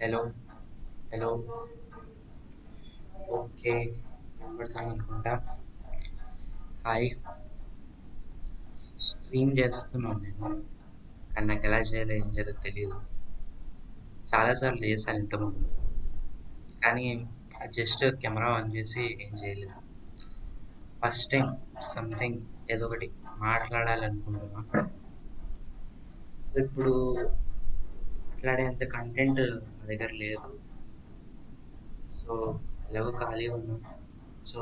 Hello. Hello. Okay. వినపడతాను అనుకుంటా. Hi. Stream చేస్తున్నాను నేను. కానీ నాకు ఎలా చేయాలో ఏం చేయాలో తెలియదు. చాలాసార్లు చేశాను ఇంతకుముందు. కానీ జస్ట్ కెమెరా ఆన్ చేసి ఏం చేయలేదు. ఫస్ట్ టైం సంథింగ్ ఏదో ఒకటి మాట్లాడాలనుకుంటున్నా. సో ఇప్పుడు మాట్లాడేంత కంటెంట్ నా దగ్గర లేదు. సో ఎలాగో ఖాళీగా ఉన్నాం. సో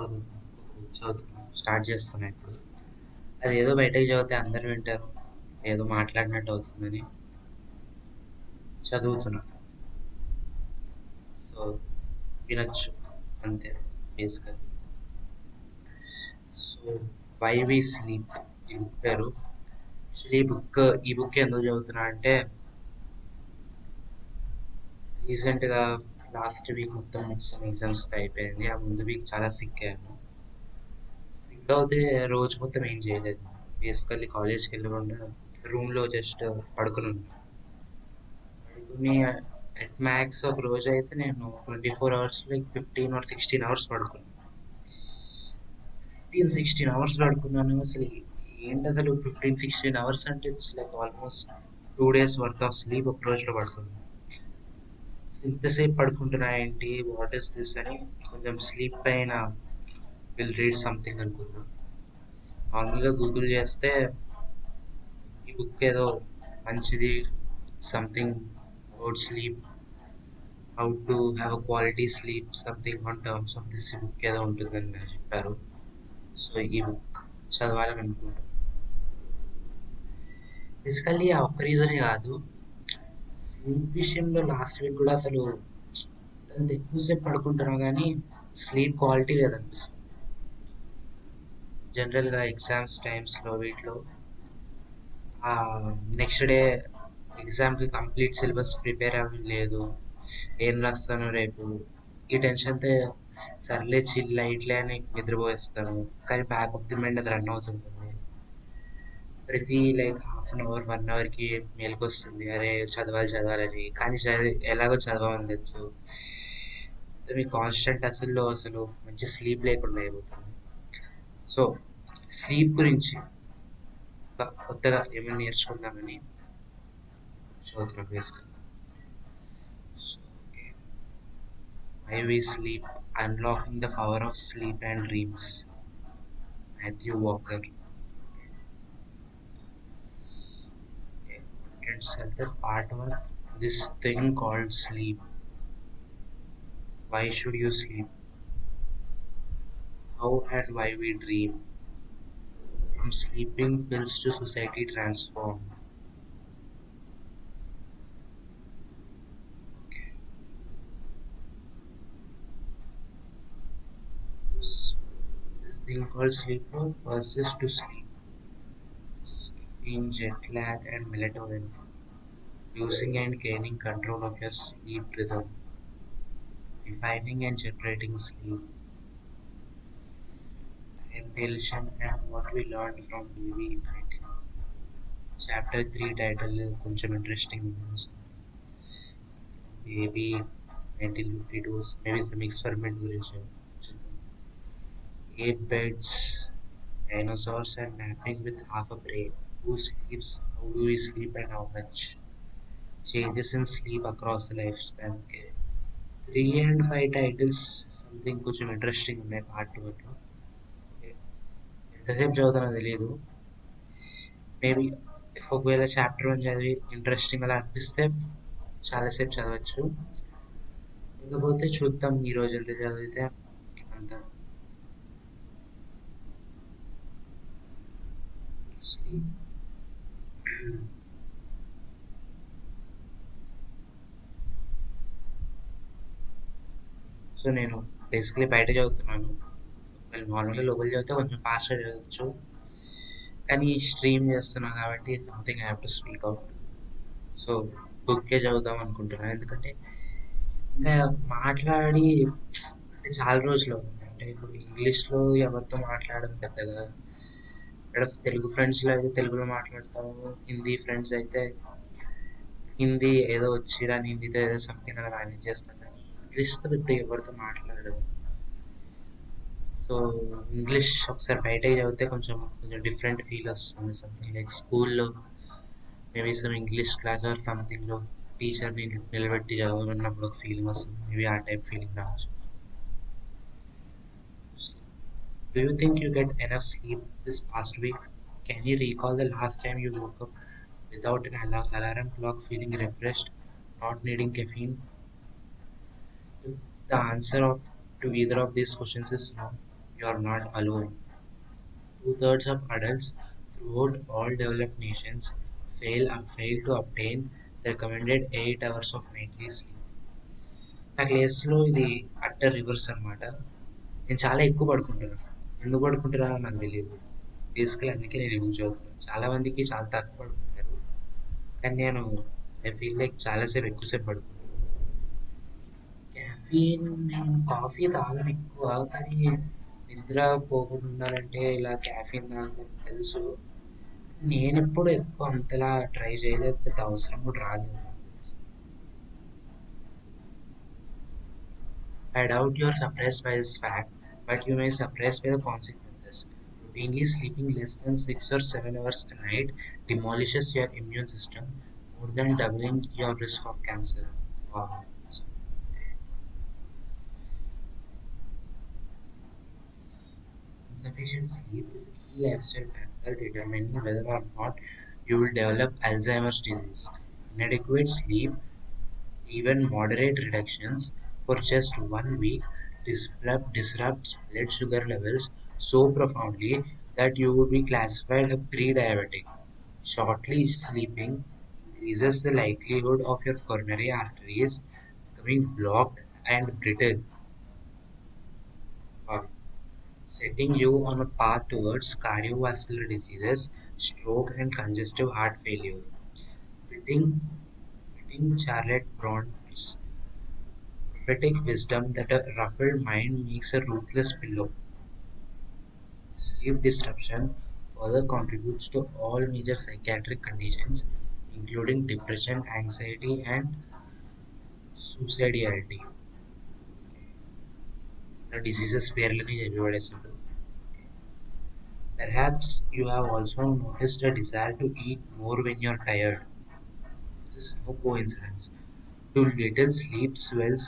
చదువుతున్నాం, స్టార్ట్ చేస్తున్నా ఇప్పుడు. అది ఏదో బయటకు చదివితే అందరు వింటారు, ఏదో మాట్లాడినట్టు అవుతుందని చదువుతున్నా. సో వినొచ్చు అంతే basically. So why we sleep ఈ బుక్ పేరు. యాక్చువల్లీ ఈ బుక్ ఎందుకు చదువుతున్నా అంటే రీసెంట్గా లాస్ట్ వీక్ మొత్తం మిడ్స్ ఎగ్జామ్స్ అయిపోయింది. ఆ ముందు వీక్ చాలా సిక్ అయ్యాను. సిక్ అవుతే రోజు మొత్తం ఏం చేయలేదు. బేసికల్లీ కాలేజ్కి వెళ్ళకుండా రూమ్లో జస్ట్ పడుకుని ఉన్నాను. పడుకుని అట్ మ్యాక్స్ ఒక రోజు అయితే నేను 24 hours లైక్ 15 or 16 hours పడుకున్నాను. 15-16 hours పడుకున్నాను. అసలు ఏంటి అసలు 15-16 hours అంటే it's like almost 2 days worth of sleep ఒక రోజులో పడుకున్నాను. అసలు ఇంతసేపు పడుకుంటున్నా ఏంటి, వాట్ ఈస్ దిస్ అని కొంచెం స్లీప్ పైన విల్ రీడ్ సంథింగ్ అనుకున్నా. నార్మల్గా గూగుల్ చేస్తే ఈ బుక్ ఏదో మంచిది, something about sleep, how to have a quality sleep something on terms of this book ఏదో ఉంటుందని నాకు చెప్పారు. సో ఈ బుక్ చదవాలని అనుకుంటున్నాను. బేసికల్లీ ఆ ఒక్క రీజనే కాదు, స్లీప్ విషయంలో లాస్ట్ వీక్ కూడా అసలు అంత ఎక్కువసేపు పడుకుంటున్నా కానీ స్లీప్ క్వాలిటీ లేదనిపిస్తుంది. జనరల్గా ఎగ్జామ్స్ టైమ్స్లో వీటిలో నెక్స్ట్ డే ఎగ్జామ్కి కంప్లీట్ సిలబస్ ప్రిపేర్ అవ్వడం లేదు, ఏం రాస్తాను రేపు ఈ టెన్షన్తో సర్లే చిల్ లైట్లే అని నిద్రపోయేస్తాను. కానీ బ్యాక్ ఆఫ్ ది మైండ్ అది రన్ అవుతుంటుంది. ప్రతి లైక్ హాఫ్ 1 అవర్కి మేలుకొస్తుంది, అరే చదవాలి చదవాలని. కానీ ఎలాగో చదవమని తెలుసు. మీ కాన్స్టెంట్ అసలు మంచి స్లీప్ లేకుండా అయిపోతుంది. సో స్లీప్ గురించి కొత్తగా ఏమైనా నేర్చుకుందామని చదువుతున్నా బేసికల్. So why we sleep, unlocking the power of sleep and dreams. Matthew Walker. It's at the part of this thing called sleep. Why should you sleep? How and why we dream. From sleeping pills to society transformed. So, this thing called sleep first is to sleep. Skipping jet lag and melatonin. Using and gaining control of your sleep rhythm. Defining and generating sleep. Inhalation and what we learned from baby 19. Chapter 3 title కొంచెం interesting ఉంది. Baby 1952 maybe some experiment గురించి చూద్దాం. Ape beds, dinosaurs and napping with half a brain. Who sleeps? How do we sleep and how much? Changes in sleep across the lifespan. Okay. 3 and 5 titles something కొంచెం interesting ఉన్నాయి part 2లో. ఎంతసేపు చదువుతానో తెలియదు. Maybe ఒకవేళ chapter 1 చదివి interesting అలా అనిపిస్తే చాలాసేపు చదవచ్చు. లేకపోతే చూద్దాం ఈరోజు ఎంత చదివితే అంత. సో నేను బేసిక్లీ బయట చదువుతున్నాను. నార్మల్గా లోపల చదివితే కొంచెం ఫాస్ట్గా చదవచ్చు, కానీ స్ట్రీమ్ చేస్తున్నాను కాబట్టి something I have to speak out. So బుక్కే చదువుదాం అనుకుంటున్నాను, ఎందుకంటే ఇంకా మాట్లాడి అంటే చాలా రోజులు అవుతుంది. అంటే ఇప్పుడు ఇంగ్లీష్లో ఎవరితో మాట్లాడడం పెద్దగా. ఇక్కడ తెలుగు ఫ్రెండ్స్లో అయితే తెలుగులో మాట్లాడతాము, హిందీ ఫ్రెండ్స్ అయితే హిందీ ఏదో వచ్చిరని హిందీతో ఏదో సంథింగ్ అలా మేనేజ్ చేస్తాను కానీ ఇంగ్లీష్‌తో పెద్దగా ఎవరితో మాట్లాడను. సో, ఇంగ్లీష్ ఒకసారి బయటకి చదివితే కొంచెం డిఫరెంట్ ఫీల్ వస్తుంది. సంథింగ్ లైక్ స్కూల్‌లో maybe some English class or సంథింగ్‌లో టీచర్‌ని నిలబెట్టి చదవమన్నప్పుడు ఒక ఫీలింగ్ వస్తుంది. మేబీ ఆ టైప్ ఫీలింగ్ రావచ్చు. Do you think you get enough sleep this past week? Can you recall the last time you woke up without an alarm clock, feeling refreshed, not needing caffeine? If the to either of these questions is no, you are not alone. Two-thirds of adults throughout all developed nations fail to obtain the recommended 8 hours of nightly sleep. నా కేస్‌లో ఇది utter reverse అనమాట. నేను చాలా ఎక్కువ పడుకుంటాను. ఎందుకు పడుకుంటున్నానో నాకు తెలీదు. బేసికల్లీ అందుకే నేను యూజ్ అవుతున్నాను. చాలా మందికి చాలా తక్కువ పడుకుంటారు. కానీ నేను ఐ ఫీల్ లైక్ చాలా సేపు ఎక్కువ సేపు పడుకుంటాను. క్యాఫీన్ నేను కాఫీ తాగను ఎక్కువ. కానీ నిద్ర పోకుండా ఉండాలంటే ఇలా క్యాఫీన్ తాగాలని తెలుసు. నేనెప్పుడు ఎక్కువ అంతలా ట్రై చేయలేదు. పెద్ద అవసరం కూడా రాలేదు నాకు తెలిసి. I doubt you're surprised by this fact, but you may be surprised by the consequences. Routinely sleeping less than 6 or 7 hours a night demolishes your immune system, more than doubling your risk of cancer. Wow. Insufficient sleep is a key lifestyle factor determining whether or not you will develop Alzheimer's disease. Inadequate sleep, even moderate reductions for just 1 week, disrupts blood sugar levels so profoundly that you would be classified a pre-diabetic. Shortly sleeping increases the likelihood of your coronary arteries becoming blocked and brittle, uh, setting you on a path towards cardiovascular diseases, stroke, and congestive heart failure. Fitting, fitting Charlotte Bronte's prophetic wisdom that a ruffled mind makes a ruthless pillow. Sleep disruption further contributes to all major psychiatric conditions, including depression, anxiety, and suicidality. The diseases పేర్లని చెప్పబడేసిండు. Perhaps you have also noticed a desire to eat more when you're tired. This is no coincidence. Too little sleep swells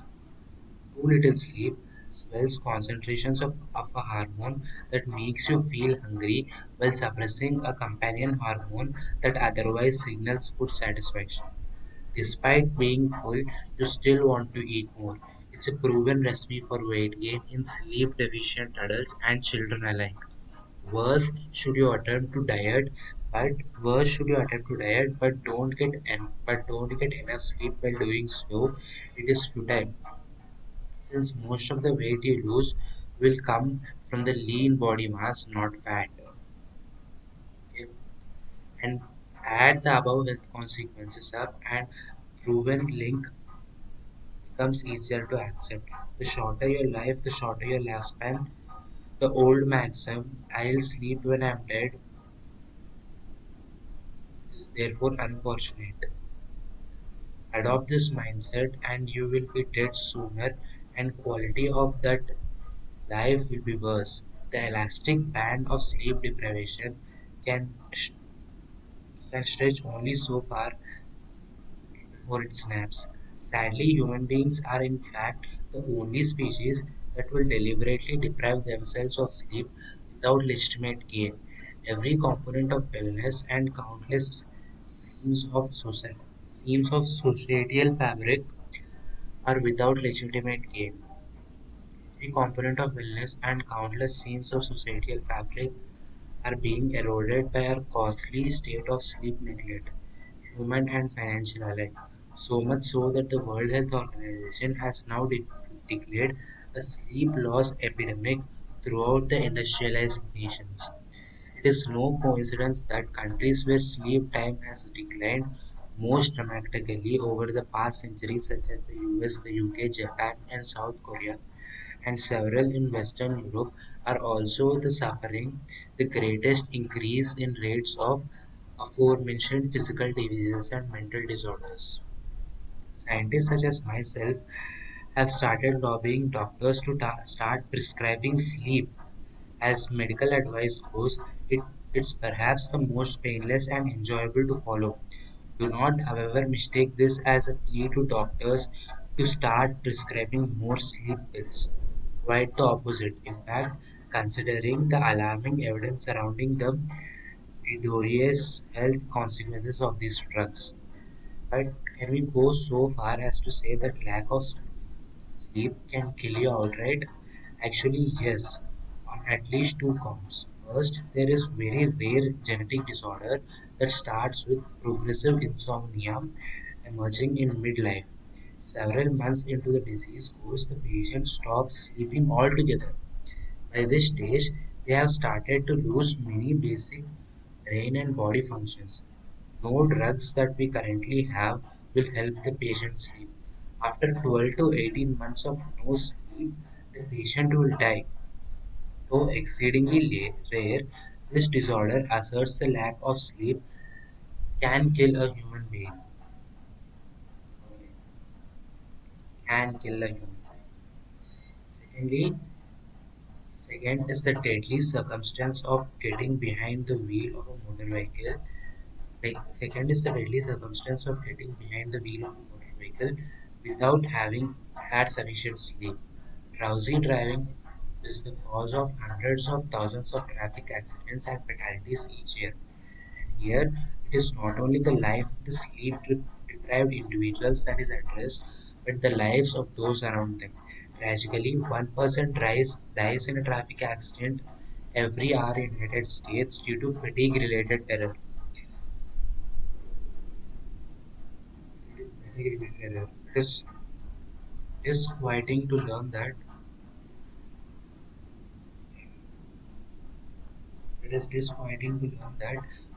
Too little sleep swells concentrations of a hormone that makes you feel hungry while suppressing a companion hormone that otherwise signals food satisfaction. Despite being full, you still want to eat more. It's a proven recipe for weight gain in sleep deficient adults and children alike. Worse should you attempt to diet, but worse should you attempt to diet but don't get enough sleep while doing so. It is futile since most of the weight you lose will come from the lean body mass, not fat. Okay? And add the above health consequences up, and proven link becomes easier to accept. The shorter your life, the shorter your lifespan. The old maxim, I'll sleep when I'm dead, is therefore unfortunate. Adopt this mindset and you will be dead sooner and quality of that life will be worse. The elastic band of sleep deprivation can, can stretch only so far before it snaps. Sadly, human beings are in fact the only species that will deliberately deprive themselves of sleep without legitimate gain. Every component of wellness and countless seams of societal fabric are without legitimate gain. Every component of wellness and countless seams of societal fabric are being eroded by our costly state of sleep neglect, human and financial alike. So much so that the World Health Organization has now declared a sleep loss epidemic throughout the industrialized nations. It is no coincidence that countries where sleep time has declined most dramatically over the past century, such as the US, the UK, Japan, and South Korea, and several in Western Europe, are also suffering the greatest increase in rates of aforementioned physical diseases and mental disorders. Scientists such as myself have started lobbying doctors to start prescribing sleep. As medical advice goes, it's perhaps the most painless and enjoyable to follow. Do not, however, mistake this as a plea to doctors to start prescribing more sleep pills. Quite the opposite. In fact, considering the alarming evidence surrounding the injurious health consequences of these drugs. But can we go so far as to say that lack of sleep can kill you outright? Actually, yes, on at least two counts. First, there is very rare genetic disorder that starts with progressive insomnia emerging in midlife. Several months into the disease course, the patient stops sleeping altogether. By this stage, they have started to lose many basic brain and body functions. No drugs that we currently have will help the patient sleep. After 12 to 18 months of no sleep, the patient will die. Though exceedingly rare, this disorder asserts the lack of sleep can kill a human being. Can kill a human being. Secondly, second is the deadly circumstance of getting behind the wheel of a motor vehicle. Second is the deadly circumstance of getting behind the wheel of a motor vehicle without having had sufficient sleep. Drowsy driving is the cause of hundreds of thousands of traffic accidents and fatalities each year. And here, it is not only the life of the deprived individuals that is at risk, but the lives of those around them. Tragically, one person dies in a traffic accident every hour in the United States due to fatigue-related terror. Fatigue-related terror. It is disquieting to learn that It is disappointing to learn that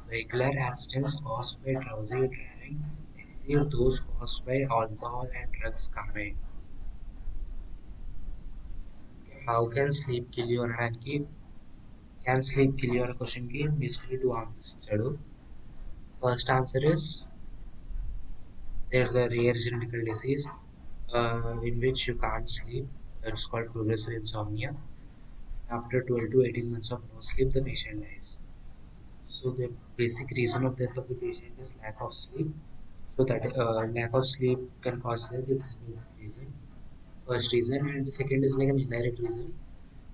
vehicular accidents caused by drowsy driving exceed those caused by alcohol and drugs combined. How can sleep kill you అనడానికి can sleep kill you అనే question కి basically two answers ఇచ్చాడు. First answer is there's a rare genetical disease in which you can't sleep. It's called progressive insomnia. After 12 to 18 months of no sleep, the patient dies. So the basic reason of death of the patient is lack of sleep. So that lack of sleep can cause death. It's basic reason. First reason, and the second is like an indirect reason.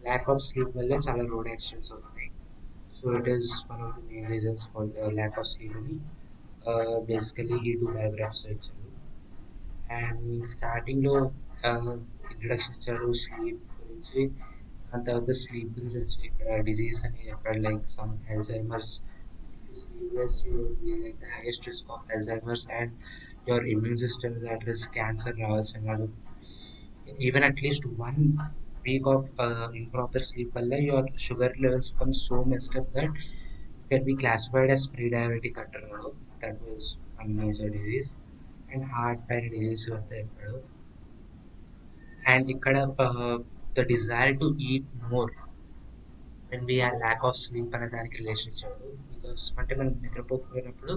Lack of sleep వల్ల చాలా road accidents అవుతున్నాయి. So it is one of the main reasons for lack of sleep అని basically ఈ two paragraphs ఇచ్చారు. And స్టార్టింగ్లో introduction ఇచ్చారు sleep గురించి. దాని తర్వాత స్లీప్ గురించి వచ్చి ఇక్కడ డిజీజ్ అని చెప్పాడు like some Alzheimer's. Sleepless, you will be like the highest risk of Alzheimer's, and your immune system is at risk cancer levels and all. Even at least 1 week of improper sleep valla your sugar levels become so messed up that it can be classified as pre-diabetic అంటున్నాడు. That was one major disease. And heart and disease వస్తే చెప్పాడు. And ఇక్కడ the desire to eat more when we have lack of sleep అనే దానికి relation ఇచ్చాడు. Because అంటే మనం నిద్రపోకపోయినప్పుడు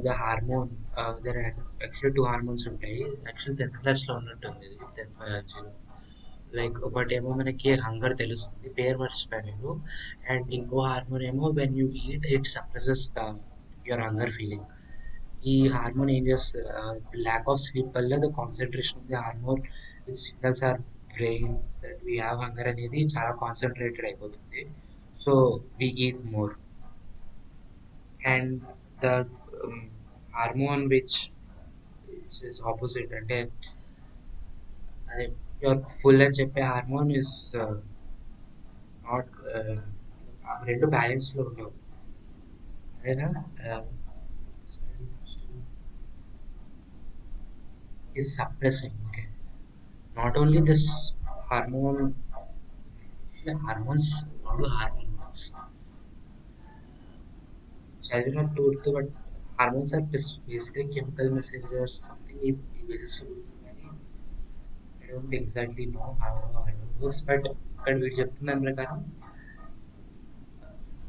the hormone there actually two hormones ఉంటాయి. యాక్చువల్లీ 10th క్లాస్లో ఉన్నట్టుంది ఇది 10th బయాలజీలో. లైక్ ఒకటేమో మనకి హంగర్ తెలుస్తుంది, పేరు మర్చిపోయాను నేను. అండ్ ఇంకో హార్మోన్ ఏమో when you eat it suppresses the your hunger feeling. ఈ హార్మోన్ ఏం చేస్తుంది, ల్యాక్ ఆఫ్ స్లీప్ వల్ల the concentration of the hormone which signals our brain that we have hunger అనేది చాలా కాన్సన్ట్రేటెడ్ అయిపోతుంది. So we eat more. And the hormone which is opposite అంటే అదే your full అని చెప్పే హార్మోన్ ఇస్ నాట్ రెండు బ్యాలెన్స్లో ఉండవు. అదేనా is suppressing. Okay, not only this hormone, hormones, not the hormones. Children are told to, but hormones are basically chemical messengers. Something ఈ basis లో కానీ I don't exactly know how it works, but ఇక్కడ వీడు చెప్తున్న ప్రకారం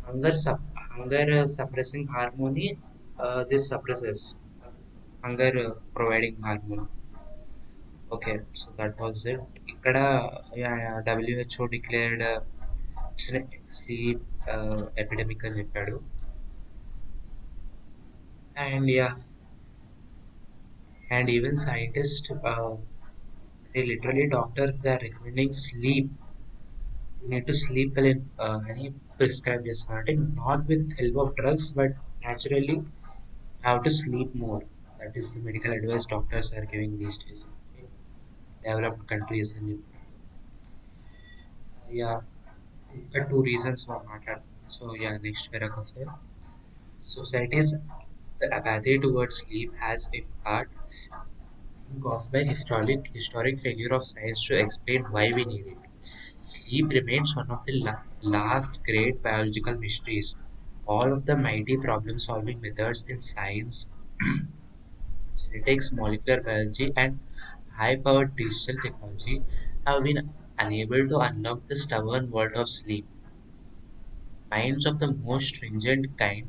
hunger Hunger suppressing hormone, this suppresses hunger providing hormone. Okay, so that was it. ఇక్కడ WHO declared sleep epidemic అని చెప్పాడు. And yeah, and even scientists, they literally doctor they're recommending sleep. You need to sleep well in any prescribed చేస్తున్నారు అంటే not with help of drugs but naturally have to sleep more. That is the medical advice doctors are giving these days in developed countries. And yeah, two reasons for matter. So yeah, next paragraph here. Society's the apathy towards sleep has in part been caused by historic failure of science to explain why we need it. Sleep remains one of the last great biological mysteries. All of the mighty problem-solving methods in science, genetics, molecular biology, and high-powered digital technology have been unable to unlock the stubborn world of sleep. Minds of the most stringent kind,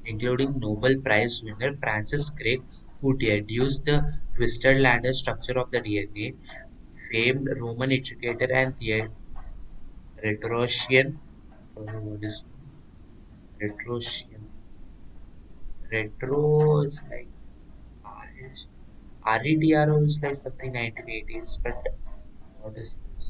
including Nobel Prize winner Francis Crick, who deduced the twisted ladder structure of the DNA, famed Roman educator and rhetorician, what is rhetorician? Retro is like RETRO is like something 1980s, but what is this?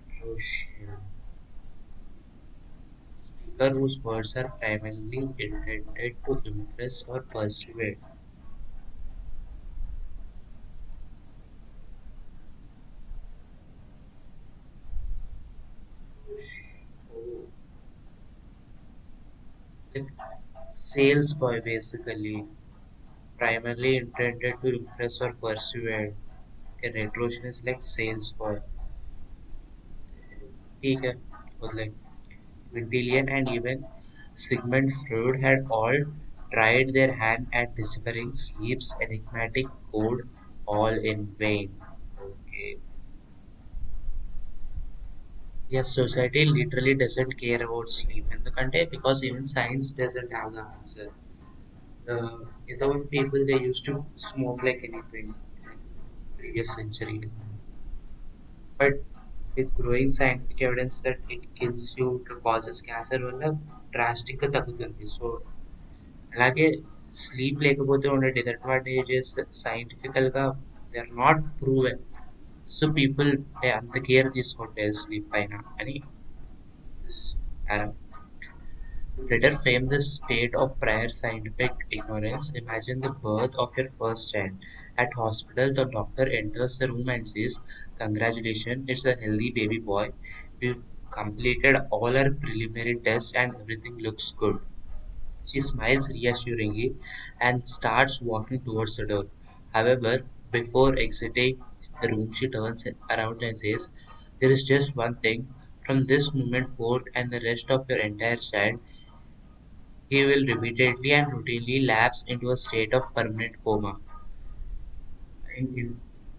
Rhetorician. Speaker whose words are primarily intended to impress or persuade. Oh, like sales boy basically, primarily intended to impress or persuade. A rhetorician is like sales boy. ठीक है, was like Quintilian and even Sigmund Freud had all tried their hand at deciphering sleep's enigmatic code, all in vain. Okay. Yes, society literally doesn't care about sleep in the country because even science doesn't have the answer. In the old people they used to smoke like anything in previous century. But with growing scientific evidence that it kills you, it causes cancer వల్ల డ్రాస్టిక్గా తగ్గుతుంది. So అలాగే sleep లేకపోతే ఉండే disadvantages సైంటిఫికల్గా they are not proven. So people అంత care తీసుకోవట్లేదు sleep పైన అని. To better frame this state of prior scientific ignorance, imagine the birth of your first child. At hospital, the doctor enters the room and says, "Congratulations, it's a healthy baby boy. We've completed all our preliminary tests and everything looks good." She smiles reassuringly and starts walking towards the door. However, before exiting the room, she turns around and says, "There is just one thing. From this moment forth and the rest of your entire child, he will repeatedly and routinely lapse into a state of permanent coma,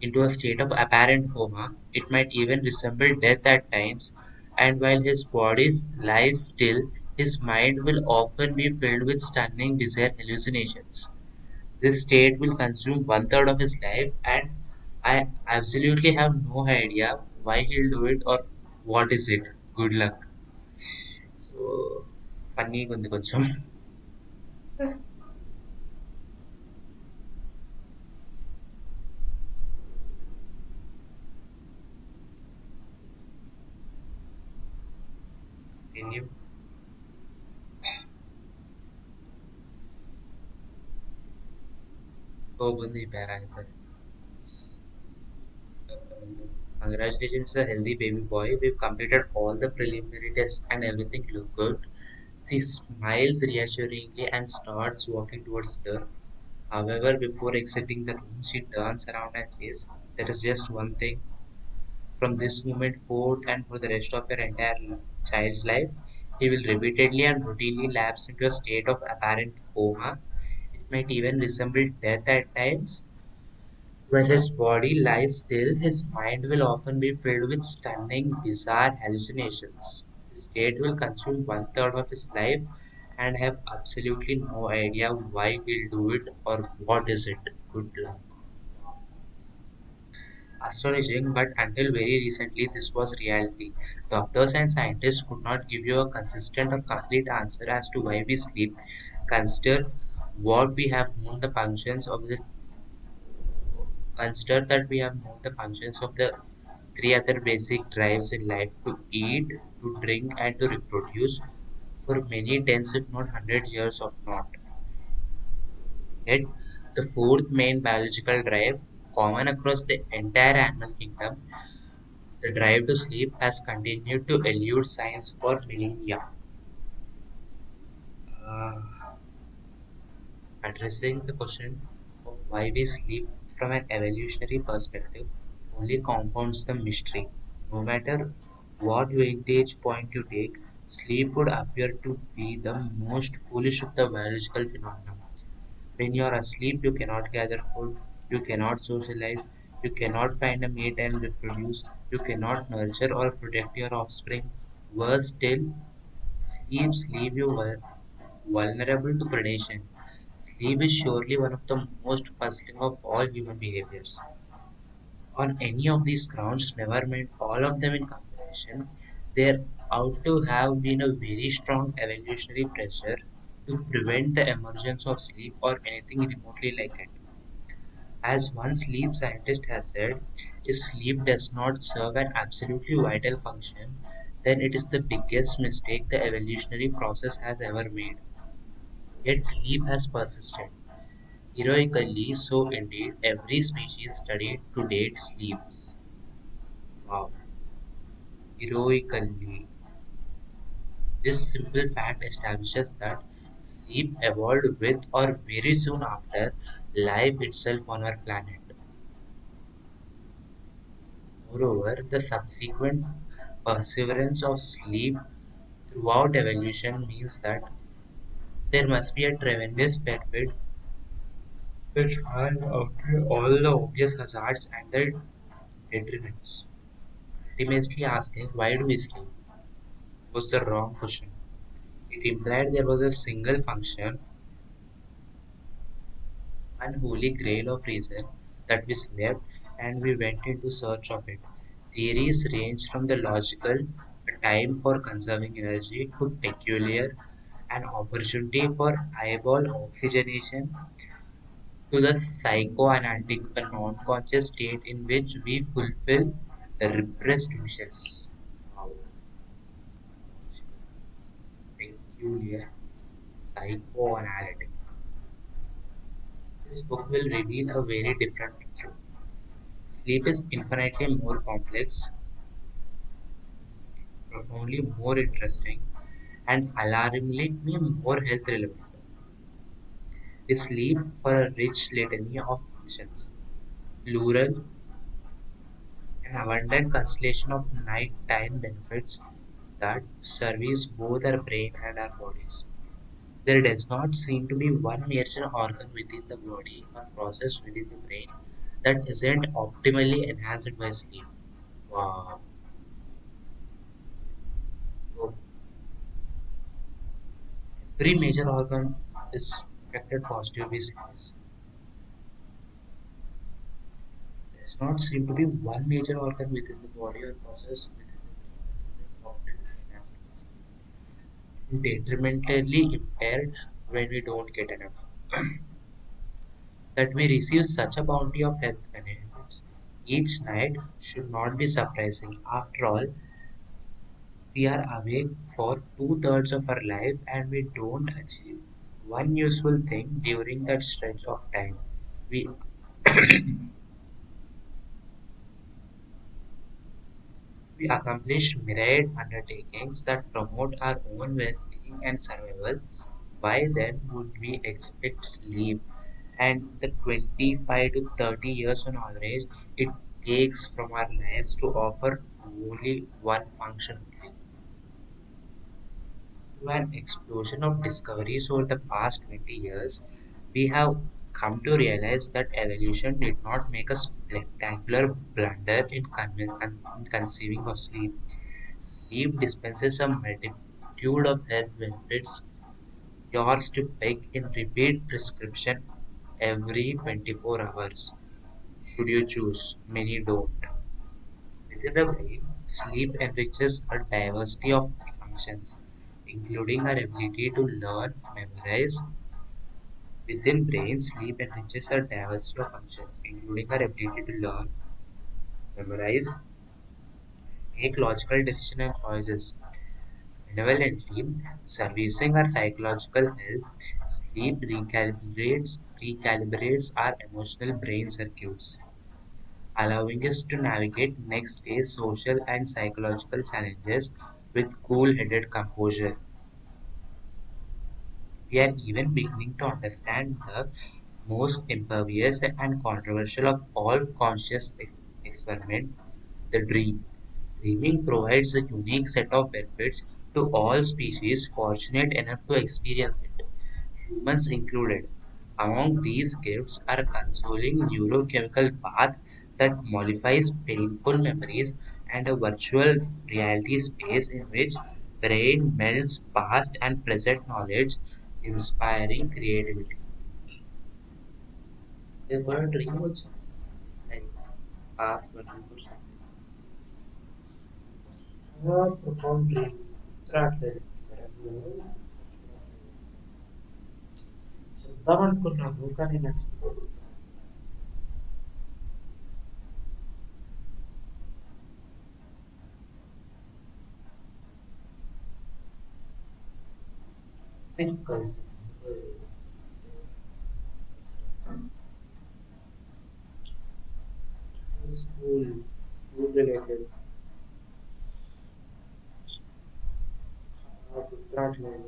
into a state of apparent coma. It might even resemble death at times, and while his body lies still, his mind will often be filled with stunning bizarre hallucinations. This state will consume one third of his life, and I absolutely have no idea why he'll do it or what is it. Good luck." So, funny ఉంది కొంచెం. Continue. బాగుంది ఈ పేర అయితే. Congratulations, a healthy baby boy. We've completed all the preliminary tests and everything looked good. She smiles reassuringly and starts walking towards the door. However, before exiting the room, she turns around and says, "There is just one thing. From this moment forth and for the rest of your entire child's life, he will repeatedly and routinely lapse into a state of apparent coma. It might even resemble death at times, When his body lies still, his mind will often be filled with stunning, bizarre hallucinations. This state will consume one third of his life and have absolutely no idea why he'll do it or what is it. Good luck. Astonishing, but until very recently, this was reality. Doctors and scientists could not give you a consistent or complete answer as to why we sleep. Consider what we have known the functions of the Consider that we have known the functions of the three other basic drives in life: to eat, to drink, and to reproduce for many tens, if not 100 years of not. Yet, the fourth main biological drive, common across the entire animal kingdom, the drive to sleep, has continued to elude science for millennia. Uh, Addressing the question of why we sleep from an evolutionary perspective only compounds the mystery. No matter what vantage point you take, sleep would appear to be the most foolish of the biological phenomena. When you are asleep, you cannot gather food, you cannot socialize, you cannot find a mate and reproduce, you cannot nurture or protect your offspring. Worse still, sleeps leave you vulnerable to predation. Sleep is surely one of the most puzzling of all human behaviors. On any of these grounds, never mind all of them in combination, there ought to have been a very strong evolutionary pressure to prevent the emergence of sleep or anything remotely like it. As one sleep scientist has said, if sleep does not serve an absolutely vital function, then it is the biggest mistake the evolutionary process has ever made. Yet sleep has persisted. Heroically, so indeed, every species studied to date sleeps. Wow. Heroically. This simple fact establishes that sleep evolved with or very soon after life itself on our planet. Moreover, the subsequent perseverance of sleep throughout evolution means that there must be a tremendous benefit which far outweigh all the obvious hazards and the detriments. Ultimately asking why do we sleep was the wrong question. It implied there was a single function, unholy grail of reason, that we slept and we went into search of it. Theories range from the logical, a time for conserving energy, to peculiar, an opportunity for eyeball oxygenation, to the psychoanalytic, a non-conscious state in which we fulfill the repressed wishes. Wow. Peculiar, psychoanalytic. This book will reveal a very different truth. Sleep is infinitely more complex, profoundly more interesting, and alarmingly more health relevant. We sleep for a rich litany of functions, plural and abundant constellation of nighttime benefits that service both our brain and our bodies. There does not seem to be one major organ within the body or process within the brain that isn't optimally enhanced by sleep. Wow. So every major organ is affected positively. Does not seem to be one major organ within the body or process within the brain that isn't optimally enhanced by sleep. Detrimentally impaired when we don't get enough. That we receive such a bounty of health benefits each night should not be surprising. After all, we are awake for two-thirds of our life and we don't achieve one useful thing during that stretch of time. We we accomplish myriad undertakings that promote our own well-being and survival. Why then would we expect sleep and the 25 to 30 years on average it takes from our lives to offer only one function only? Through an explosion of discoveries over the past 20 years, we have come to realize that evolution did not make a spectacular blunder in conceiving of sleep. Sleep dispenses a multitude of health benefits. Yours to pick in repeat prescription every 24 hours. Should you choose? Many don't. Within the brain, sleep enriches a diversity of functions, including our ability to learn, memorize. Within brain, sleep enriches a diversity of functions, including our ability to learn, memorize, make logical decisions and choices. Benevolently, servicing our psychological health, sleep recalibrates our emotional brain circuits, allowing us to navigate next day's social and psychological challenges with cool-headed composure. We are even beginning to understand the most impervious and controversial of all conscious experiment, the dream. Dreaming provides a unique set of benefits to all species fortunate enough to experience it, humans included. Among these gifts are a consoling neurochemical bath that mollifies painful memories and a virtual reality space in which brain melds past and present knowledge, inspiring creativity. They're going to dream also. Like past, but for something. Profound dream. Tracked. చెప్దామనుకున్నాను కానీ నాకు కలిసి school school related గుర్తురాట్లేదు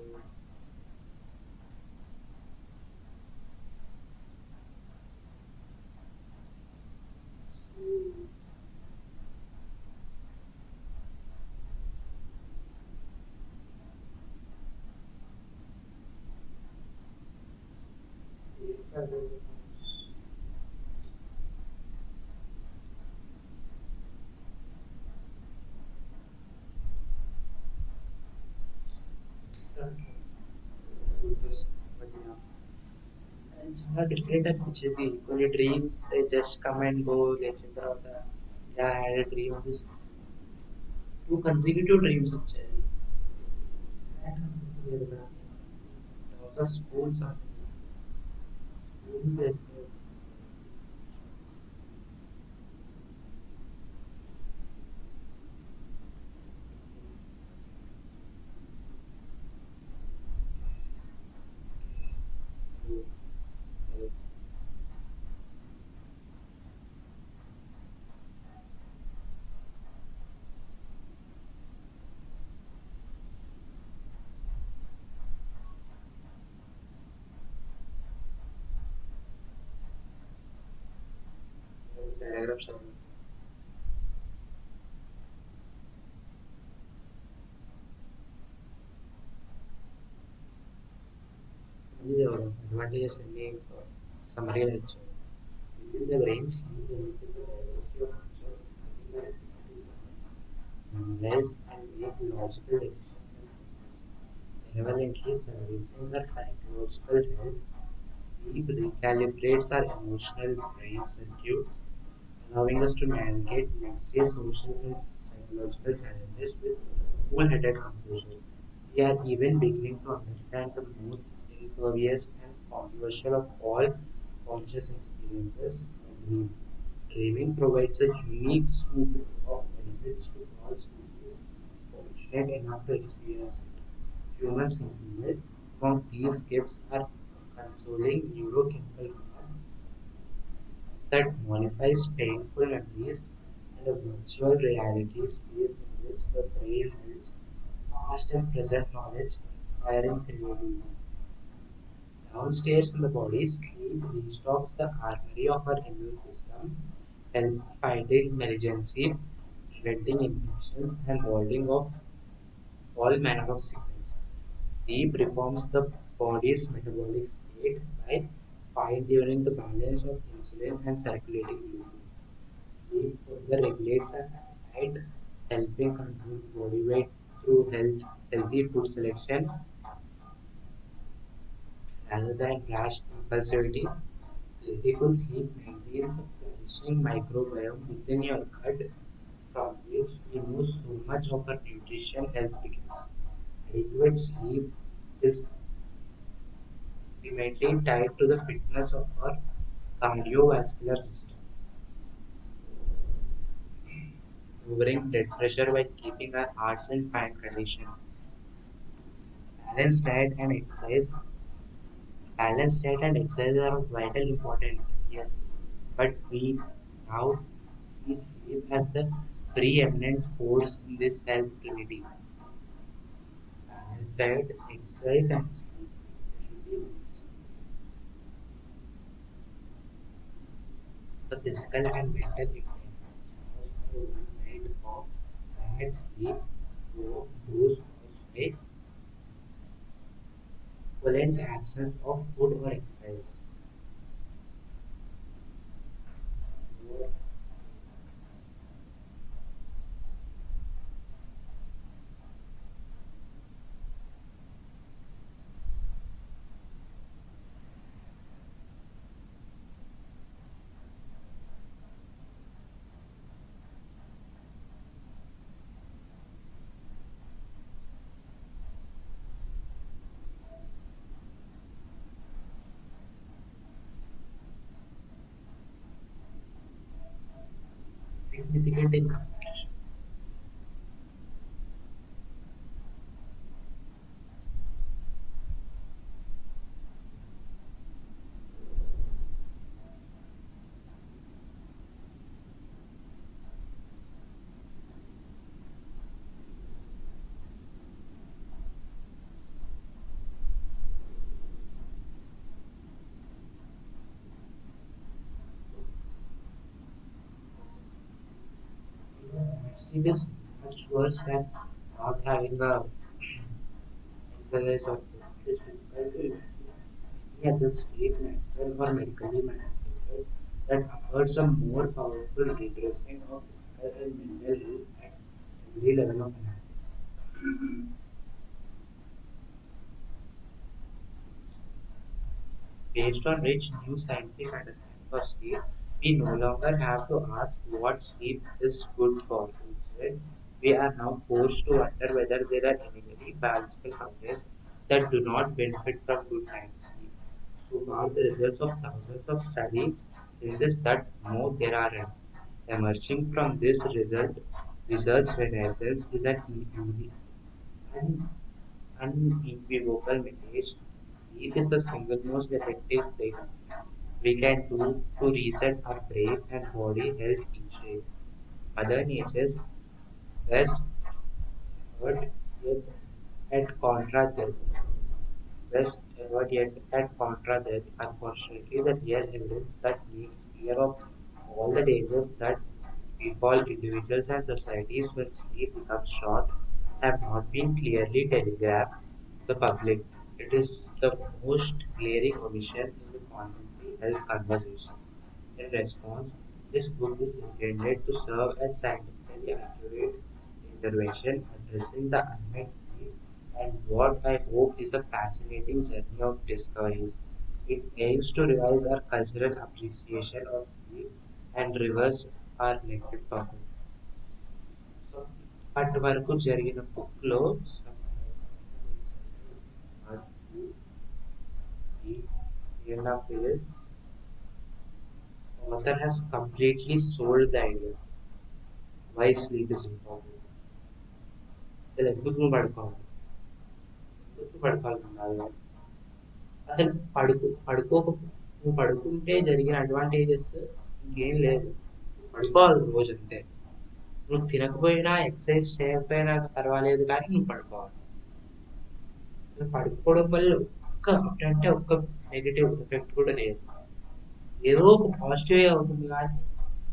చాలా different అనిపించింది కొన్ని dreams just come and go లేచిన తర్వాత yeah had dream two consecutive dreams వచ్చాయి schools school days paragraphs advantages అన్ని సమ్మరీలో ఇచ్చారు within the brain sleep enriches a diversity of functions memorize and make logical decisions and focus. Benevolently servicing our psychological health, sleep recalibrates our emotional brain circuits, allowing us to navigate next day's social and psychological challenges with cool-headed composure. We are even beginning to understand the most impervious and controversial of all conscious experiences, dream. Dreaming provides a unique suite of benefits to all species fortunate enough to experience it. Humans included, among these gifts are consoling neurochemical bond that modifies painful memories and a virtual reality space in which the brain holds past and present knowledge, inspiring creativity. Downstairs in the body, sleep restocks the armory of our immune system, help fighting malignancy, preventing infections, and warding off all manner of sickness. Sleep reforms the body's metabolic state by fine-tuning the balance of insulin and circulating glucose. Sleep further regulates our appetite, helping control body weight through healthy food selection rather than rash impulsivity. Plentiful sleep maintains a flourishing microbiome within your gut, from which we know so much of our nutrition health begins. Adequate sleep is intimately tied to the fitness of our cardiovascular system, lowering blood pressure while keeping our hearts in fine condition. Balanced diet and exercise, balanced diet and exercise are vital important, yes, but we now we sleep as the preeminent force in this health trinity. Balanced diet, exercise, and sleep. There should be rules. The physical and mental impact caused by one night of bad sleep or those caused by violent absence of food or exercise. Significant in comparison. Sleep is much worse than not having a exercise or food. It is difficult to imagine any other state, natural or medically manifested, that affords a more powerful redressing of physical and mental health at every level of analysis. Based on which new scientific understanding of sleep, we no longer have to ask what sleep is good for. Instead, we are now forced to wonder whether there are any biological factors that do not benefit from good night's sleep. So far, the results of thousands of studies insist that no, there aren't. Emerging from this research renaissance is an un- unequivocal message. Sleep is the single most effective thing we can do to reset our brain and body health each day. Mother Nature's best effort yet at contra death. Best effort yet at contra death. Unfortunately, the real evidence that makes clear of all the dangers that befall individuals and societies when sleep becomes short have not been clearly telegraphed to the public. It is the most glaring omission in the contemporary health conversation. In response, this book is intended to serve as scientifically accurate intervention addressing the unmet need and what I hope is a fascinating journey of discoveries. It aims to revise our cultural appreciation of sleep and reverse our negative topic. So ఇప్పటి వరకు జరిగిన బుక్లో three and a half years, author has completely sold the idea why sleep is important. అసలు ఎందుకు నువ్వు పడుకోవాలి ఎందుకు పడుకోవాలన్నా అసలు పడుకోక నువ్వు పడుకుంటే జరిగిన అడ్వాంటేజెస్ ఇంకేం లేదు పడుకోవాలి రోజు అంతే నువ్వు తినకపోయినా ఎక్సర్సైజ్ చేయకపోయినా పర్వాలేదు కానీ నువ్వు పడుకోవాలి అసలు పడుకోవడం వల్ల అంటే ఒక్క నెగిటివ్ ఎఫెక్ట్ కూడా లేదు ఏదో ఒక పాజిటివ్ అవుతుంది కానీ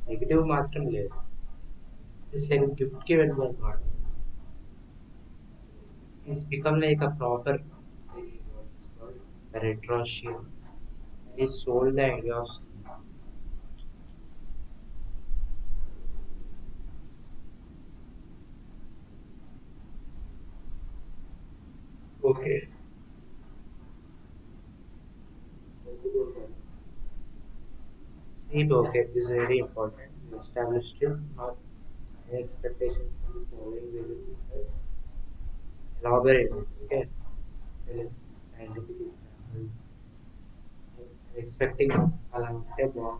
నెగిటివ్ మాత్రం లేదు it's like gift given by God it's become like a proper retrostion He sold the idea of sleep. Okay. Sleep, okay, is very important. You established it, not high expectation from the following various research. Elaborate, okay? Tell us scientific examples. Expecting alarm type of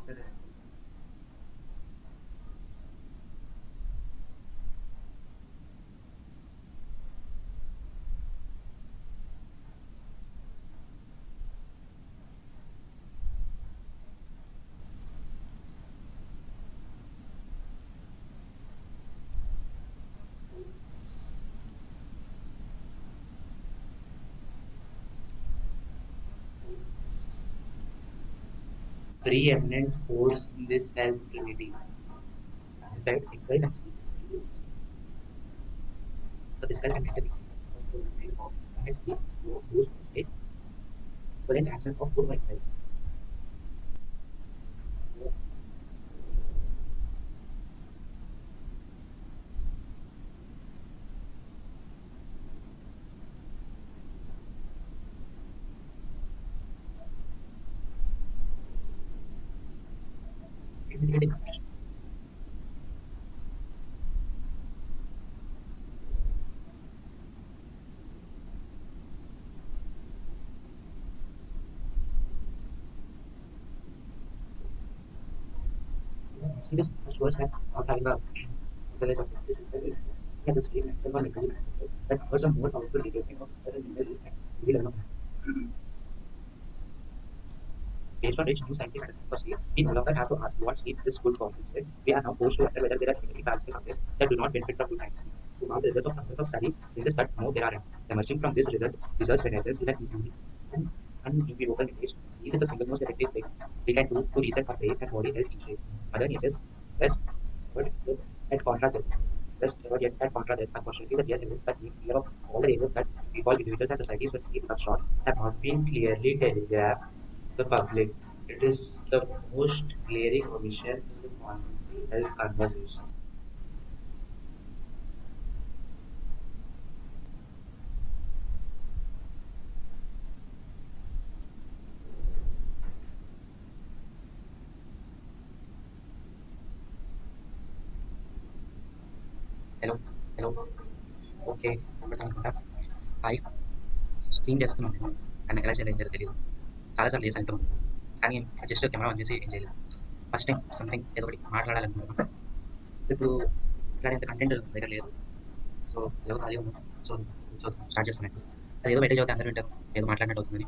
preeminent force in this health trinity. Exercise, exercise and sleep. The physical and mental effects of and sleep those who sleep within the absence of food or exercise. Significant information. Sleep is much worse than not having a exercise of this. Yeah, the sleep and sleep are mentally managed, but hours are more powerful reducing of physical and mental health and level of access. Based on which new scientific method for sleep, we no longer have to ask what sleep is good for. Instead, we are now forced to wonder whether there are genetically biological factors that do not benefit from good night's sleep. So now the results of thousands of studies insist that no, there aren't. Emerging from this research renaissance is an unique and unequivocal image. Sleep is the single most effective thing we can do to reset our brain and body health each day. Mother Nature's best but at contra death. Best ever yet at contra death. Unfortunately, the real evidence that makes clear of all the areas that we call individuals and societies when sleep cut short have not been clearly telegraphed the public. It is the most glaring omission in the community health conversation. Hello, hello. Okay అనుకుంటా hi screen చేస్తున్నాను నేను నన్ను ఎలా చేయాలో ఏం చేయాలో తెలియదు చాలాసార్లు చేసి అంటున్నాను కానీ జస్ట్ కెమెరా ఆన్ చేసి ఏం చేయలేదు ఫస్ట్ టైం సంథింగ్ ఏదో ఒకటి మాట్లాడాలనుకున్నాను సో ఇప్పుడు ఇట్లాంటి కంటెంట్ దగ్గర లేదు సో ఏదో ఖాళీ ఉన్నాను సో సో స్టార్ట్ చేస్తున్నట్టు అది ఏదో బయట చదివితే అందరూ వింటారు ఏదో మాట్లాడినట్టు అవుతుందని